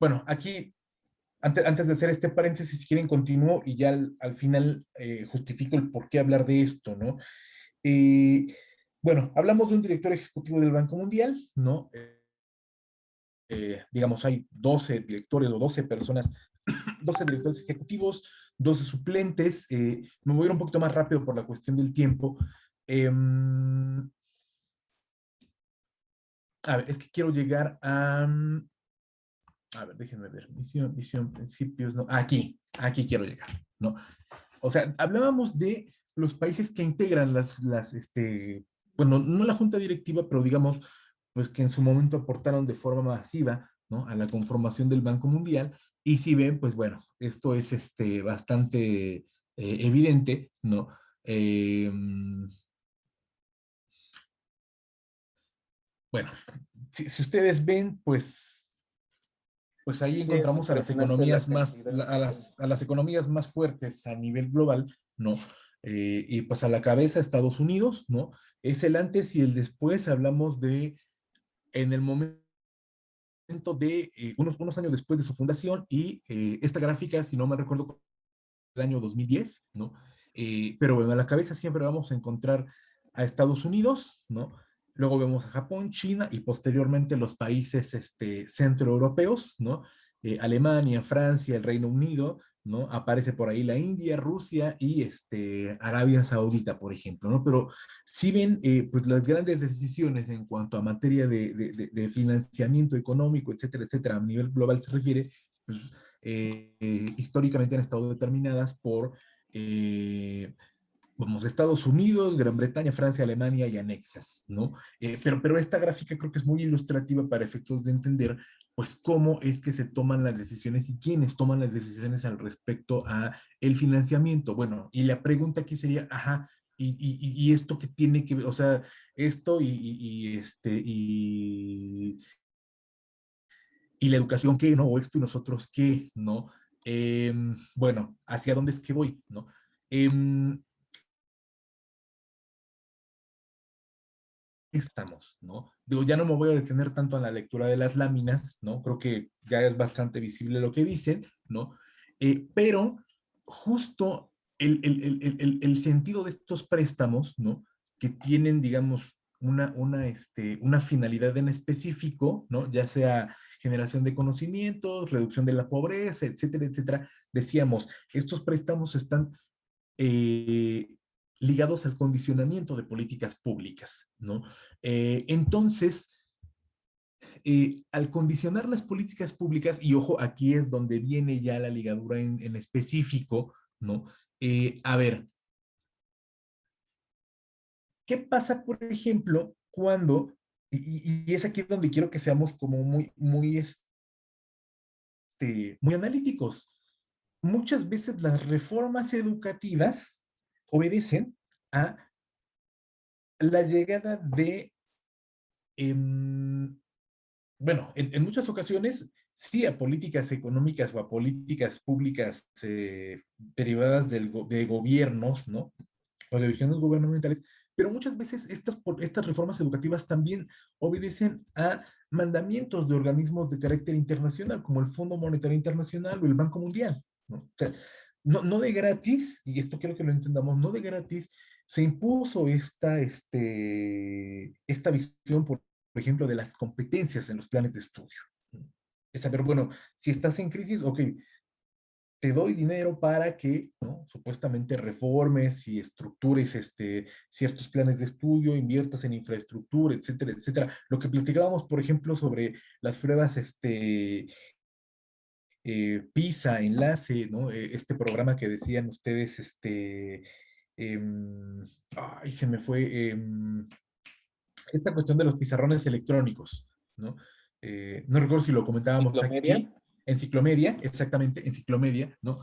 bueno, aquí, antes de hacer este paréntesis, si quieren continúo y ya al final justifico el por qué hablar de esto, ¿no? Eh, bueno, hablamos de un director ejecutivo del Banco Mundial, ¿no? Digamos, hay 12 directores o 12 personas, 12 directores ejecutivos, 12 suplentes. Me voy a ir un poquito más rápido por la cuestión del tiempo. A ver, es que quiero llegar a ver, déjenme ver. Visión, principios, no. Aquí quiero llegar, ¿no? O sea, hablábamos de los países que integran bueno, no la junta directiva, pero digamos, pues que en su momento aportaron de forma masiva, ¿no? A la conformación del Banco Mundial. Y si ven, pues bueno, esto es bastante evidente, ¿no? Bueno, si ustedes ven, pues ahí Sí, es encontramos a las impresionante la economías cantidad. a las economías más fuertes a nivel global, ¿no? Y pues a la cabeza Estados Unidos, ¿no? Es el antes y el después. Hablamos de en el momento de unos años después de su fundación, y esta gráfica, si no me recuerdo, el año 2010, ¿no? Pero bueno, a la cabeza siempre vamos a encontrar a Estados Unidos, ¿no? Luego vemos a Japón, China y posteriormente los países centroeuropeos, ¿no? Alemania, Francia, el Reino Unido, ¿no? Aparece por ahí la India, Rusia y Arabia Saudita, por ejemplo, ¿no? Pero si ven, pues las grandes decisiones en cuanto a materia de financiamiento económico, etcétera, a nivel global se refiere, pues históricamente han estado determinadas por, vamos, Estados Unidos, Gran Bretaña, Francia, Alemania y anexas, ¿no? Pero esta gráfica creo que es muy ilustrativa para efectos de entender, pues, cómo es que se toman las decisiones y quiénes toman las decisiones al respecto a el financiamiento. Bueno, y la pregunta aquí sería, ajá, y esto que tiene que ver, o sea, esto y la educación qué, ¿no? O esto y nosotros qué, ¿no? Bueno, ¿hacia dónde es que voy, ¿no? Estamos, ¿no? Digo, ya no me voy a detener tanto en la lectura de las láminas, ¿no? Creo que ya es bastante visible lo que dicen, ¿no? Pero justo el sentido de estos préstamos, ¿no? Que tienen, digamos, una finalidad en específico, ¿no? Ya sea generación de conocimientos, reducción de la pobreza, etcétera, etcétera. Decíamos, estos préstamos están eh, ligados al condicionamiento de políticas públicas, ¿no? Entonces, al condicionar las políticas públicas, y ojo, aquí es donde viene ya la ligadura en específico, ¿no? A ver, ¿qué pasa, por ejemplo, cuando, y es aquí donde quiero que seamos como muy analíticos? Muchas veces las reformas educativas obedecen a la llegada de, bueno, en muchas ocasiones, sí, a políticas económicas o a políticas públicas derivadas de gobiernos, ¿no? O de regiones gubernamentales, pero muchas veces estas reformas educativas también obedecen a mandamientos de organismos de carácter internacional, como el Fondo Monetario Internacional o el Banco Mundial, ¿no? O sea, no de gratis, y esto quiero que lo entendamos, no de gratis, se impuso esta visión, por ejemplo, de las competencias en los planes de estudio. Es saber, bueno, si estás en crisis, ok, te doy dinero para que, ¿no?, supuestamente reformes y estructures ciertos planes de estudio, inviertas en infraestructura, etcétera, etcétera. Lo que platicábamos, por ejemplo, sobre las pruebas PISA, enlace, ¿no? Este programa que decían ustedes, ay, se me fue, esta cuestión de los pizarrones electrónicos, ¿no? No recuerdo si lo comentábamos ¿Ciclomedia? aquí, en Ciclomedia, exactamente, en Ciclomedia, ¿no?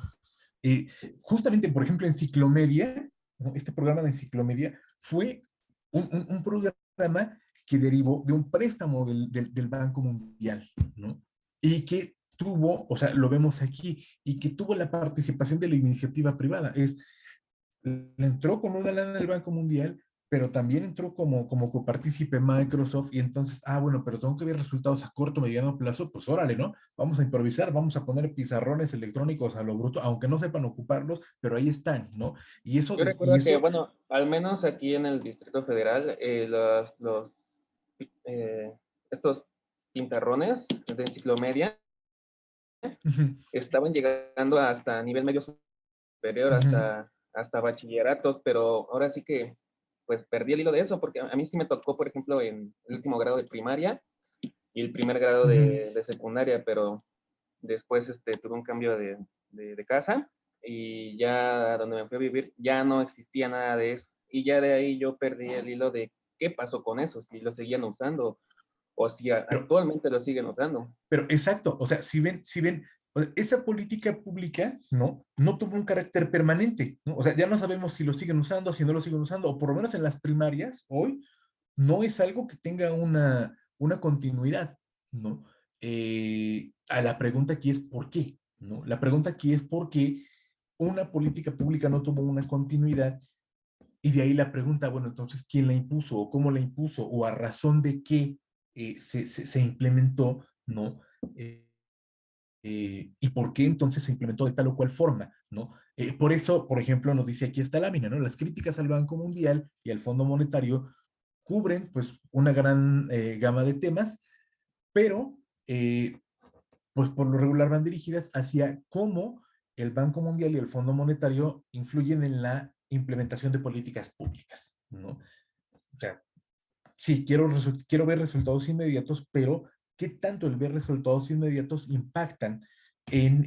Eh, Justamente, por ejemplo, en Ciclomedia, ¿no?, este programa de Ciclomedia fue un programa que derivó de un préstamo del Banco Mundial, ¿no? Y que tuvo, o sea, lo vemos aquí, y que tuvo la participación de la iniciativa privada. Le entró con una lana del Banco Mundial, pero también entró como copartícipe Microsoft, y entonces, bueno, pero tengo que ver resultados a corto, mediano plazo, pues órale, ¿no? Vamos a improvisar, vamos a poner pizarrones electrónicos a lo bruto, aunque no sepan ocuparlos, pero ahí están, ¿no? Y eso, Yo recuerdo que, bueno, al menos aquí en el Distrito Federal, eh, estos pintarrones de Ciclomedia estaban llegando hasta nivel medio superior, hasta bachilleratos, pero ahora sí que pues perdí el hilo de eso, porque a mí sí me tocó, por ejemplo, en el último grado de primaria y el primer grado de secundaria, pero después tuve un cambio de casa, y ya donde me fui a vivir ya no existía nada de eso, y ya de ahí yo perdí el hilo de qué pasó con eso, si lo seguían usando o si actualmente lo siguen usando. Pero exacto, o sea, si ven, esa política pública, ¿no? No tuvo un carácter permanente, ¿no? O sea, ya no sabemos si lo siguen usando, si no lo siguen usando, o por lo menos en las primarias, hoy, no es algo que tenga una continuidad, ¿no? A la pregunta aquí es ¿por qué? ¿No? La pregunta aquí es ¿por qué una política pública no tuvo una continuidad? Y de ahí la pregunta, bueno, entonces, ¿quién la impuso? ¿O cómo la impuso? ¿O a razón de qué se implementó? ¿No? ¿Y por qué entonces se implementó de tal o cual forma? ¿No? Por eso, por ejemplo, nos dice aquí esta lámina, ¿no? Las críticas al Banco Mundial y al Fondo Monetario cubren, pues, una gran gama de temas, pero, pues, por lo regular van dirigidas hacia cómo el Banco Mundial y el Fondo Monetario influyen en la implementación de políticas públicas, ¿no? O sea, sí, quiero ver resultados inmediatos, pero ¿qué tanto el ver resultados inmediatos impactan en,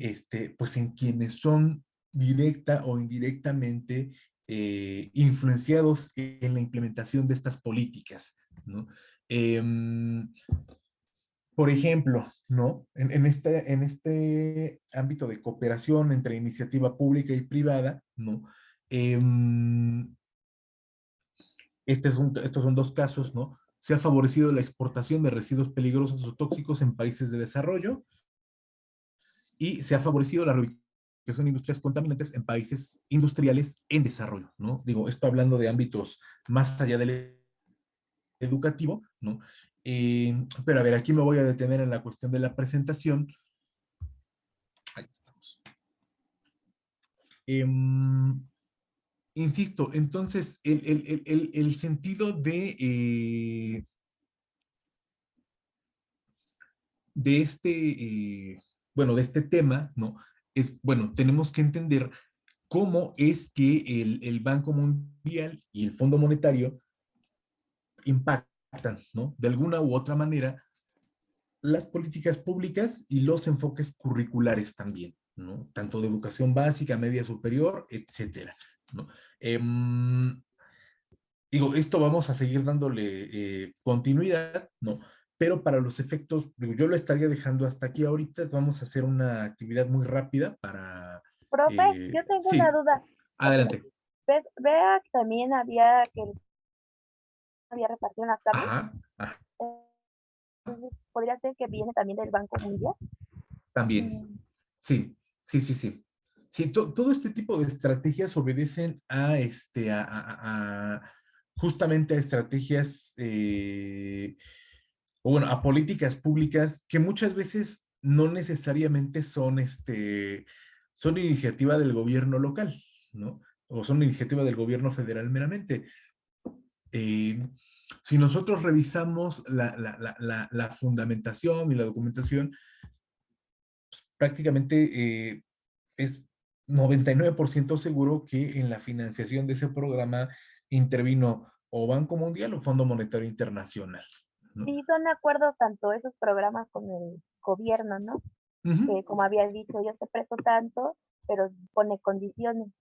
pues, en quienes son directa o indirectamente influenciados en la implementación de estas políticas, ¿no? Por ejemplo, ¿no? En este ámbito de cooperación entre iniciativa pública y privada, ¿no? Estos son dos casos, ¿no? Se ha favorecido la exportación de residuos peligrosos o tóxicos en países de desarrollo, y se ha favorecido la reubicación de industrias contaminantes en países industriales en desarrollo, ¿no? Digo, esto hablando de ámbitos más allá del educativo, ¿no? Pero a ver, aquí me voy a detener en la cuestión de la presentación. Ahí estamos. Insisto, entonces, el sentido de bueno, de este tema, ¿no? Es, bueno, tenemos que entender cómo es que el Banco Mundial y el Fondo Monetario impactan, ¿no? De alguna u otra manera, las políticas públicas y los enfoques curriculares también, ¿no? Tanto de educación básica, media superior, etcétera, ¿no? Digo, esto vamos a seguir dándole continuidad, ¿no? Pero para los efectos, digo, yo lo estaría dejando hasta aquí ahorita. Vamos a hacer una actividad muy rápida para... Profe, yo tengo una sí, duda. adelante. Vea que también había repartido unas tablets. Ajá, ajá, Entonces, podría ser que viene también del Banco Mundial. también. Sí, sí, sí, sí. Sí, todo este tipo de estrategias obedecen a justamente a estrategias, o bueno, a políticas públicas que muchas veces no necesariamente son iniciativa del gobierno local, ¿no? o son iniciativa del gobierno federal meramente. Si nosotros revisamos la fundamentación y la documentación, pues, prácticamente es 99% seguro que en la financiación de ese programa intervino o Banco Mundial o Fondo Monetario Internacional, ¿no? Sí, son acuerdos tanto esos programas con el gobierno, ¿no? Que como habías dicho, yo te presto tanto, pero pone condiciones.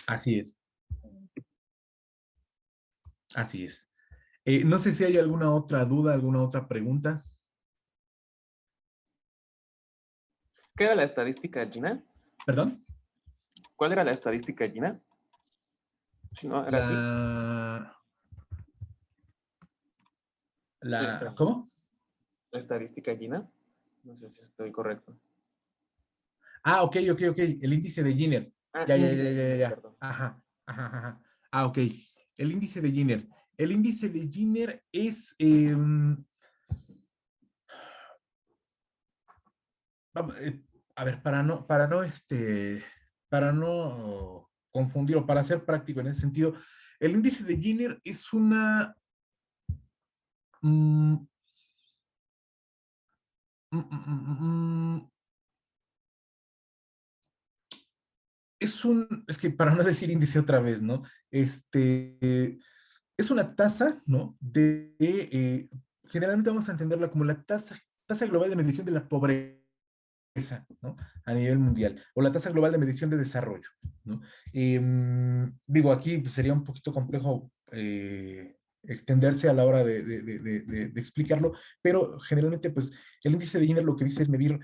Así es. Así es. No sé si hay alguna otra duda, alguna otra pregunta. ¿Qué era la estadística, Gina? ¿Perdón? ¿Cuál era la estadística, Gina? Si no, era así. ¿Cómo? ¿La estadística, Gina? No sé si estoy correcto. Ah, ok. El índice de Gini. Ah, Ya. índice de Gini, perdón. Ajá. Ah, ok. El índice de Gini. El índice de Gini es... a ver, para no confundir o para ser práctico en ese sentido, el índice de Gini es una... es que para no decir índice otra vez, ¿no? Es una tasa, ¿no? Generalmente vamos a entenderla como la tasa global de medición de la pobreza, ¿no? A nivel mundial, o la tasa global de medición de desarrollo, ¿no? Digo, aquí pues, sería un poquito complejo extenderse a la hora de explicarlo, pero generalmente, pues, el índice de Gini lo que dice es medir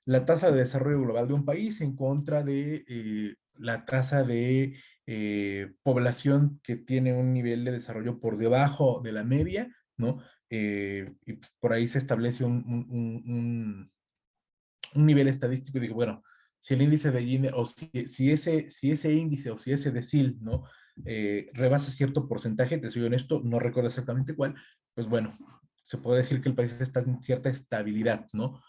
la tasa de desarrollo global de un país en contra de la tasa de población que tiene un nivel de desarrollo por debajo de la media, ¿no? Y por ahí se establece un nivel estadístico y digo, bueno, si el índice de Gini, o si ese índice o si ese decil, ¿no? Rebasa cierto porcentaje, te soy honesto, no recuerdo exactamente cuál, pues bueno, se puede decir que el país está en cierta estabilidad, ¿no?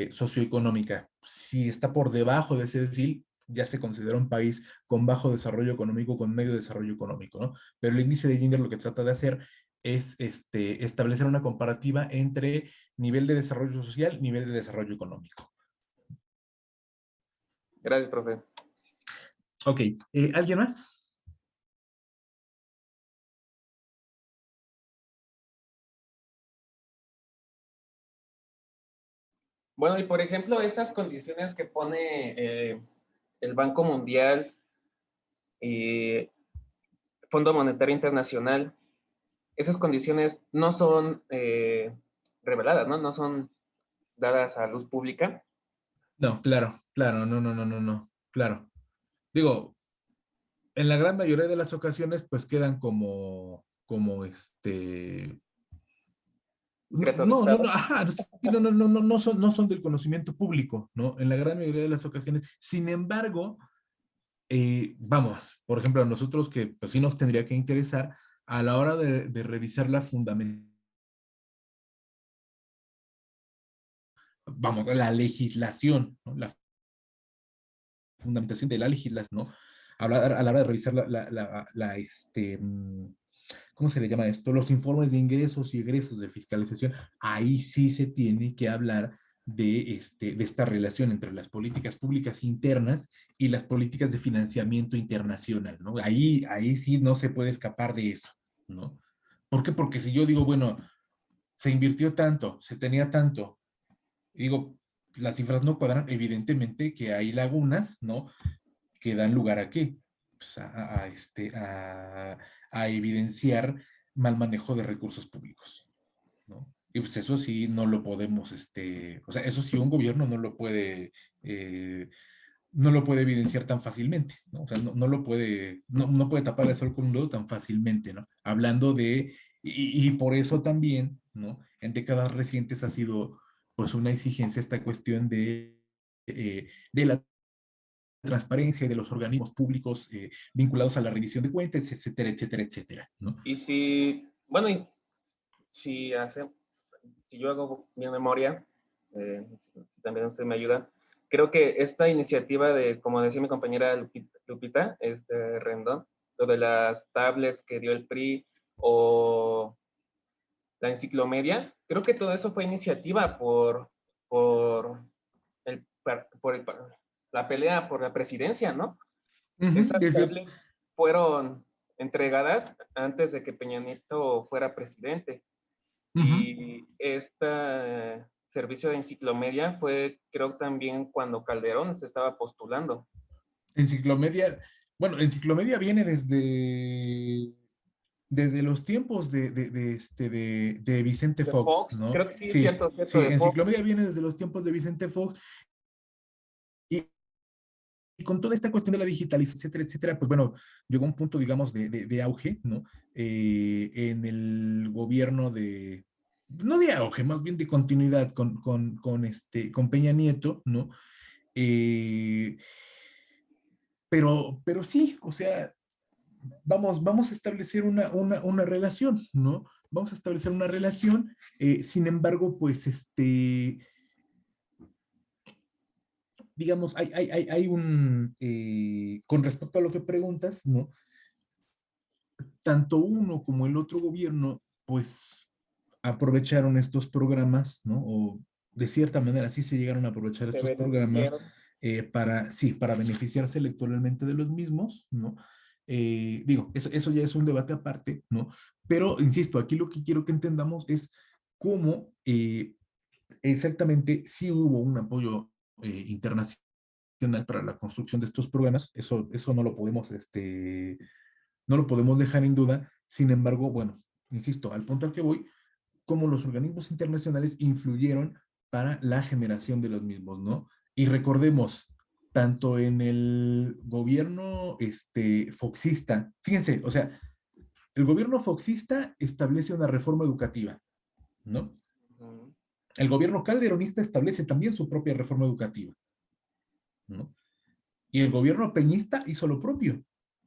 Socioeconómica. Si está por debajo de ese decil, ya se considera un país con bajo desarrollo económico, con medio desarrollo económico, ¿no? Pero el índice de Gini lo que trata de hacer es establecer una comparativa entre nivel de desarrollo social, nivel de desarrollo económico. Gracias, profe. Ok, ¿alguien más? Bueno, y por ejemplo, estas condiciones que pone el Banco Mundial y Fondo Monetario Internacional, esas condiciones no son reveladas, ¿no? No son dadas a luz pública. No, claro, no, claro. Digo, en la gran mayoría de las ocasiones, pues quedan como Secreto de Estado. no son del conocimiento público, ¿no? En la gran mayoría de las ocasiones. Sin embargo, vamos, por ejemplo, a nosotros que pues sí nos tendría que interesar a la hora de revisar la fundamentación, vamos, la legislación, ¿no? La fundamentación de la legislación, ¿no? A la hora de revisar ¿cómo se le llama esto? Los informes de ingresos y egresos de fiscalización, ahí sí se tiene que hablar de esta relación entre las políticas públicas internas y las políticas de financiamiento internacional, ¿no? Ahí sí no se puede escapar de eso, ¿no? ¿Por qué? Porque si yo digo, bueno, se invirtió tanto, se tenía tanto, digo, las cifras no cuadran, evidentemente que hay lagunas, ¿no? Que dan lugar a qué? Pues a evidenciar mal manejo de recursos públicos, ¿no? Y pues eso sí no lo podemos, o sea, eso sí un gobierno no lo puede evidenciar tan fácilmente, ¿no? O sea, no puede tapar el sol con un dedo tan fácilmente, ¿no? Hablando y por eso también, ¿no? En décadas recientes ha sido, pues, una exigencia esta cuestión de la transparencia de los organismos públicos vinculados a la rendición de cuentas, etcétera, ¿no? Y si, bueno, y si yo hago mi memoria, si también usted me ayuda, creo que esta iniciativa de, como decía mi compañera Lupita Rendón, lo de las tablets que dio el PRI o la enciclomedia, creo que todo eso fue iniciativa por, la pelea por la presidencia, ¿no? Esas tablets fueron entregadas antes de que Peña Nieto fuera presidente. Y este servicio de enciclomedia fue, creo, también cuando Calderón se estaba postulando. Enciclomedia, bueno, Enciclomedia viene desde los tiempos de Vicente Fox, ¿no? Creo que sí, Sí, cierto, sí, de Enciclomedia Fox. viene desde los tiempos de Vicente Fox. Y con toda esta cuestión de la digitalización, etcétera, etcétera, pues bueno, llegó un punto, digamos, de auge, ¿no? En el gobierno no de auge, más bien de continuidad con Peña Nieto, ¿no? Pero sí, o sea, vamos a establecer una relación, ¿no? Vamos a establecer una relación, sin embargo, pues digamos, hay con respecto a lo que preguntas, ¿no? Tanto uno como el otro gobierno, pues, aprovecharon estos programas, ¿no? O de cierta manera sí se llegaron a aprovechar Se estos programas beneficiaron. para beneficiarse electoralmente de los mismos, ¿no? Digo, eso ya es un debate aparte, ¿no? Pero, insisto, aquí lo que quiero que entendamos es cómo exactamente sí hubo un apoyo internacional para la construcción de estos programas, eso no lo podemos dejar en duda. Sin embargo, bueno, insisto, al punto al que voy, cómo los organismos internacionales influyeron para la generación de los mismos, ¿no? Y recordemos, tanto en el gobierno foxista, fíjense, o sea, el gobierno foxista establece una reforma educativa, ¿no? El gobierno calderonista establece también su propia reforma educativa, ¿no? Y el gobierno peñista hizo lo propio.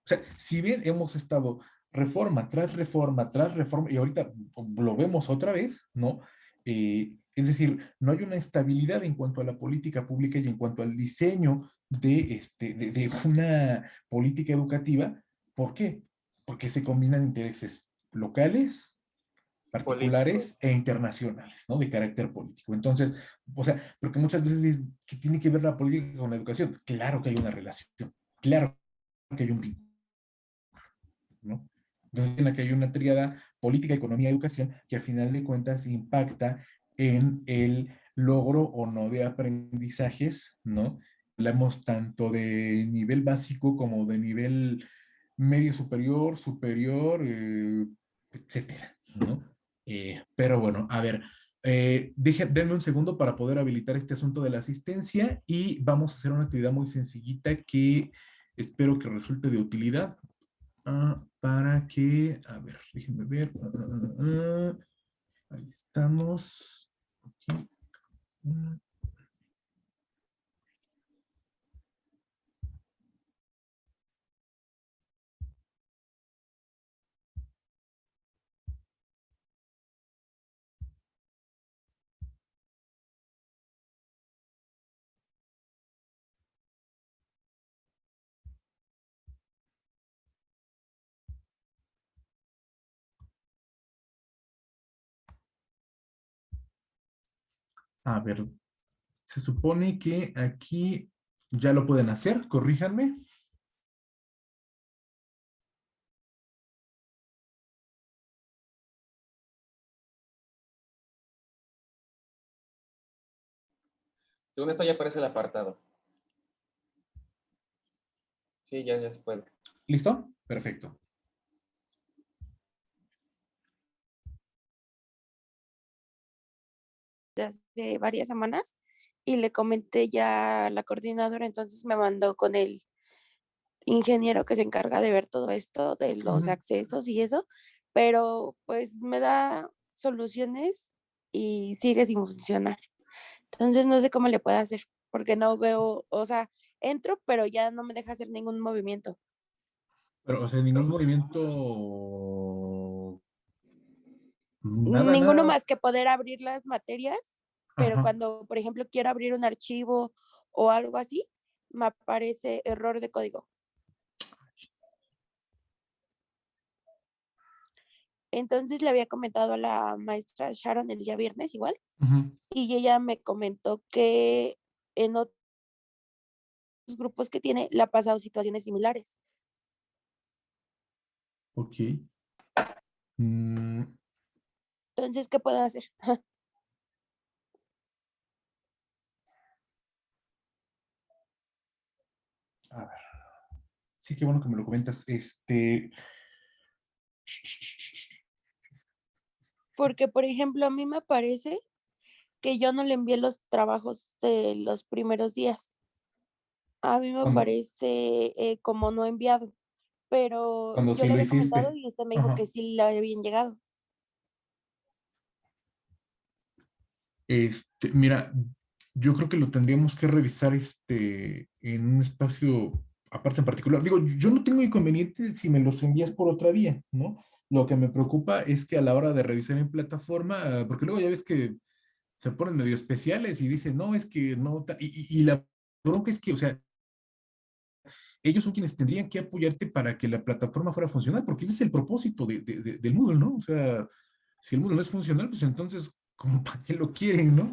O sea, si bien hemos estado reforma tras reforma tras reforma, y ahorita lo vemos otra vez, ¿no? Es decir, no hay una estabilidad en cuanto a la política pública y en cuanto al diseño de una política educativa. ¿Por qué? Porque se combinan intereses locales, Políticos. particulares e internacionales, ¿no? De carácter político. Entonces, o sea, porque muchas veces dicen que tiene que ver la política con la educación. Claro que hay una relación, claro que hay un vínculo, ¿no? Entonces, en la que hay una tríada política, economía, educación, que a final de cuentas impacta en el logro o no de aprendizajes, ¿no? Hablamos tanto de nivel básico como de nivel medio superior, superior, etcétera, ¿no? Pero bueno, a ver, denme un segundo para poder habilitar este asunto de la asistencia y vamos a hacer una actividad muy sencillita que espero que resulte de utilidad para que, a ver, déjenme ver. Ahí estamos. Aquí. A ver, se supone que aquí ya lo pueden hacer, corríjanme. Según esto ya aparece el apartado. Sí, ya se puede. ¿Listo? Perfecto. Hace varias semanas y le comenté ya a la coordinadora, entonces me mandó con el ingeniero que se encarga de ver todo esto, de los accesos y eso, pero pues me da soluciones y sigue sin funcionar. Entonces no sé cómo le puedo hacer, porque no veo, o sea, entro, pero ya no me deja hacer ningún movimiento. Pero, o sea, ningún movimiento. Nada, Ninguno nada. más que poder abrir las materias, pero Ajá. cuando, por ejemplo, quiero abrir un archivo o algo así, me aparece error de código. Entonces le había comentado a la maestra Sharon el día viernes igual, y ella me comentó que en otros grupos que tiene le ha pasado situaciones similares. Ok. Mm, Entonces, ¿qué puedo hacer? a ver. Sí, qué bueno que me lo comentas. Porque, por ejemplo, a mí me parece que yo no le envié los trabajos de los primeros días. A mí me Cuando, parece como no enviado, pero cuando yo sí le lo había comentado hiciste. y usted me dijo Ajá. que sí le habían llegado. Mira, yo creo que lo tendríamos que revisar en un espacio aparte en particular. Digo, yo no tengo inconveniente si me los envías por otra vía, ¿no? Lo que me preocupa es que a la hora de revisar en plataforma, porque luego ya ves que se ponen medio especiales y dicen, no, es que no, y la bronca es que, o sea, ellos son quienes tendrían que apoyarte para que la plataforma fuera funcional, porque ese es el propósito del Moodle, ¿no? O sea, si el Moodle no es funcional, pues entonces, ¿cómo para qué lo quieren, no?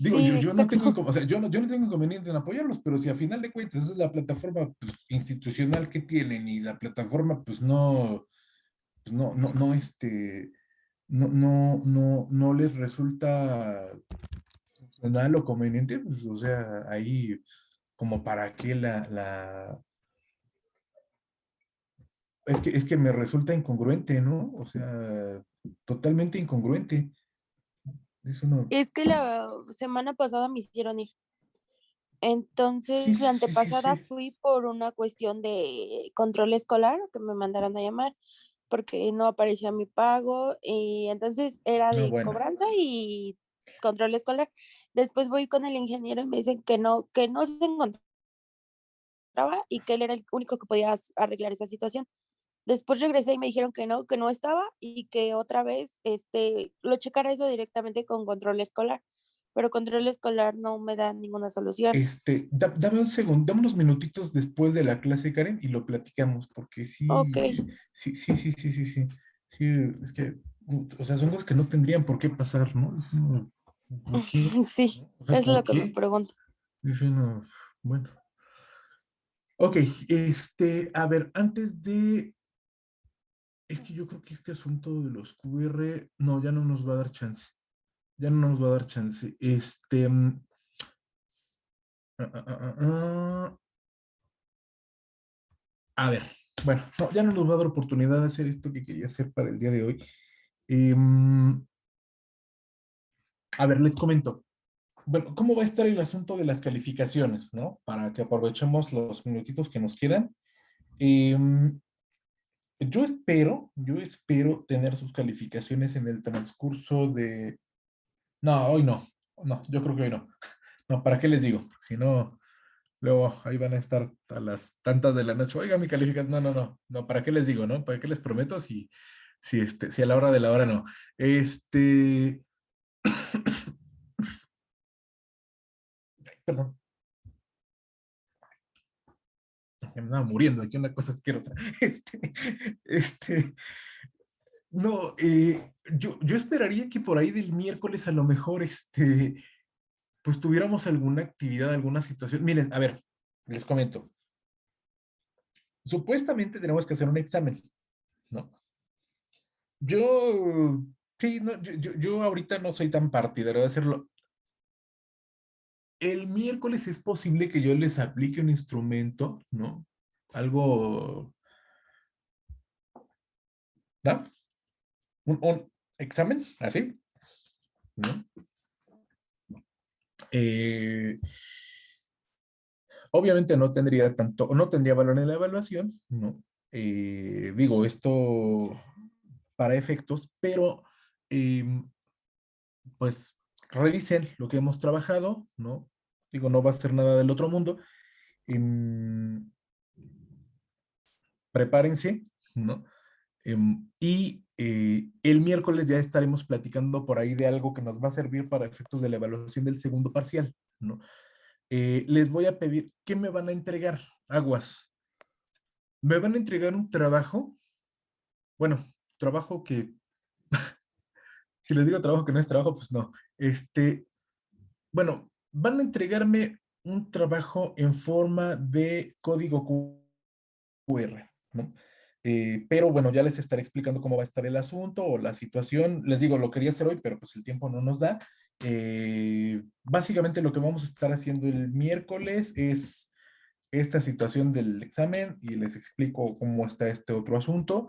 Digo, Sí, yo no tengo, exacto. o sea, yo no tengo inconveniente en apoyarlos, pero si a final de cuentas esa es la plataforma pues, institucional que tienen y la plataforma, no les resulta funcional o conveniente, pues, o sea, ahí, como para qué es que me resulta incongruente, ¿no? O sea, totalmente incongruente. Eso no. Es que la semana pasada me hicieron ir. Sí, Entonces, la sí, sí, sí, antepasada sí. fui por una cuestión de control escolar, que me mandaron a llamar, porque no aparecía mi pago, y entonces era No, de bueno. cobranza y control escolar. Después voy con el ingeniero y me dicen que no se encontraba y que él era el único que podía arreglar esa situación. Después regresé y me dijeron que no estaba y que otra vez lo checara eso directamente con control escolar, pero control escolar no me da ninguna solución. Dame un segundo, dame unos minutitos después de la clase, Karen, y lo platicamos, porque Ok, sí, sí, sí, sí, sí, sí. Sí, es que, o sea, son cosas que no tendrían por qué pasar, ¿no? ¿Por qué? sí, ¿No? O sea, es ¿por lo que me qué? pregunto. Dice uno, bueno. Ok, a ver, antes de es que yo creo que este asunto de los QR, no, ya no nos va a dar chance. Ya no nos va a dar chance. Ah, ah, ah, ah. A ver, bueno, no, ya no nos va a dar oportunidad de hacer esto que quería hacer para el día de hoy. Em, a ver, les comento. Bueno, ¿cómo va a estar el asunto de las calificaciones, no? Para que aprovechemos los minutitos que nos quedan. Em, yo espero tener sus calificaciones en el transcurso de... No, hoy no. No, yo creo que hoy no. No, ¿para qué les digo? Porque si no, luego ahí van a estar a las tantas de la noche. Oiga, mi calificación. No, no, no. No, ¿para qué les digo, no? ¿Para qué les prometo si a la hora de la hora no? Perdón, me andaba muriendo aquí una cosa asquerosa. Este, no, yo esperaría que por ahí del miércoles a lo mejor, pues tuviéramos alguna actividad, alguna situación. Miren, a ver, les comento. Supuestamente tenemos que hacer un examen, ¿no? Yo, sí, no, yo ahorita no soy tan partidario de hacerlo. El miércoles es posible que yo les aplique un instrumento, ¿no? Algo, ¿no? Un examen, así, ¿no? Eh, obviamente no tendría valor en la evaluación, ¿no? Digo, esto para efectos, pero pues revisen lo que hemos trabajado, ¿no? Digo, no va a ser nada del otro mundo. em, prepárense, ¿no? Y el miércoles ya estaremos platicando por ahí de algo que nos va a servir para efectos de la evaluación del segundo parcial, ¿no? les voy a pedir, ¿qué me van a entregar? Aguas. Me van a entregar un trabajo, bueno, trabajo que, si les digo trabajo que no es trabajo, pues no. Bueno, van a entregarme un trabajo en forma de código QR, ¿no? Pero bueno, ya les estaré explicando cómo va a estar el asunto o la situación. Les digo, lo quería hacer hoy, pero pues el tiempo no nos da. Básicamente lo que vamos a estar haciendo el miércoles es esta situación del examen y les explico cómo está este otro asunto.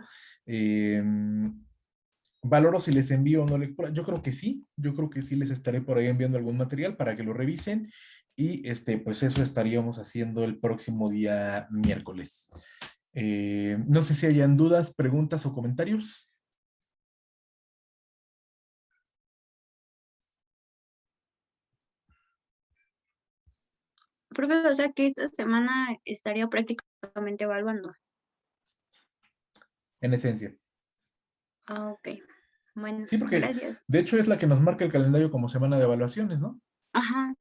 Valoro si les envío o no lectura. Yo creo que sí les estaré por ahí enviando algún material para que lo revisen y pues eso estaríamos haciendo el próximo día miércoles. No sé si hayan dudas, preguntas o comentarios. Profe, o sea que esta semana estaría prácticamente evaluando. En esencia. Ah, ok. Bueno, Sí, porque gracias. de hecho es la que nos marca el calendario como semana de evaluaciones, ¿no? Ajá,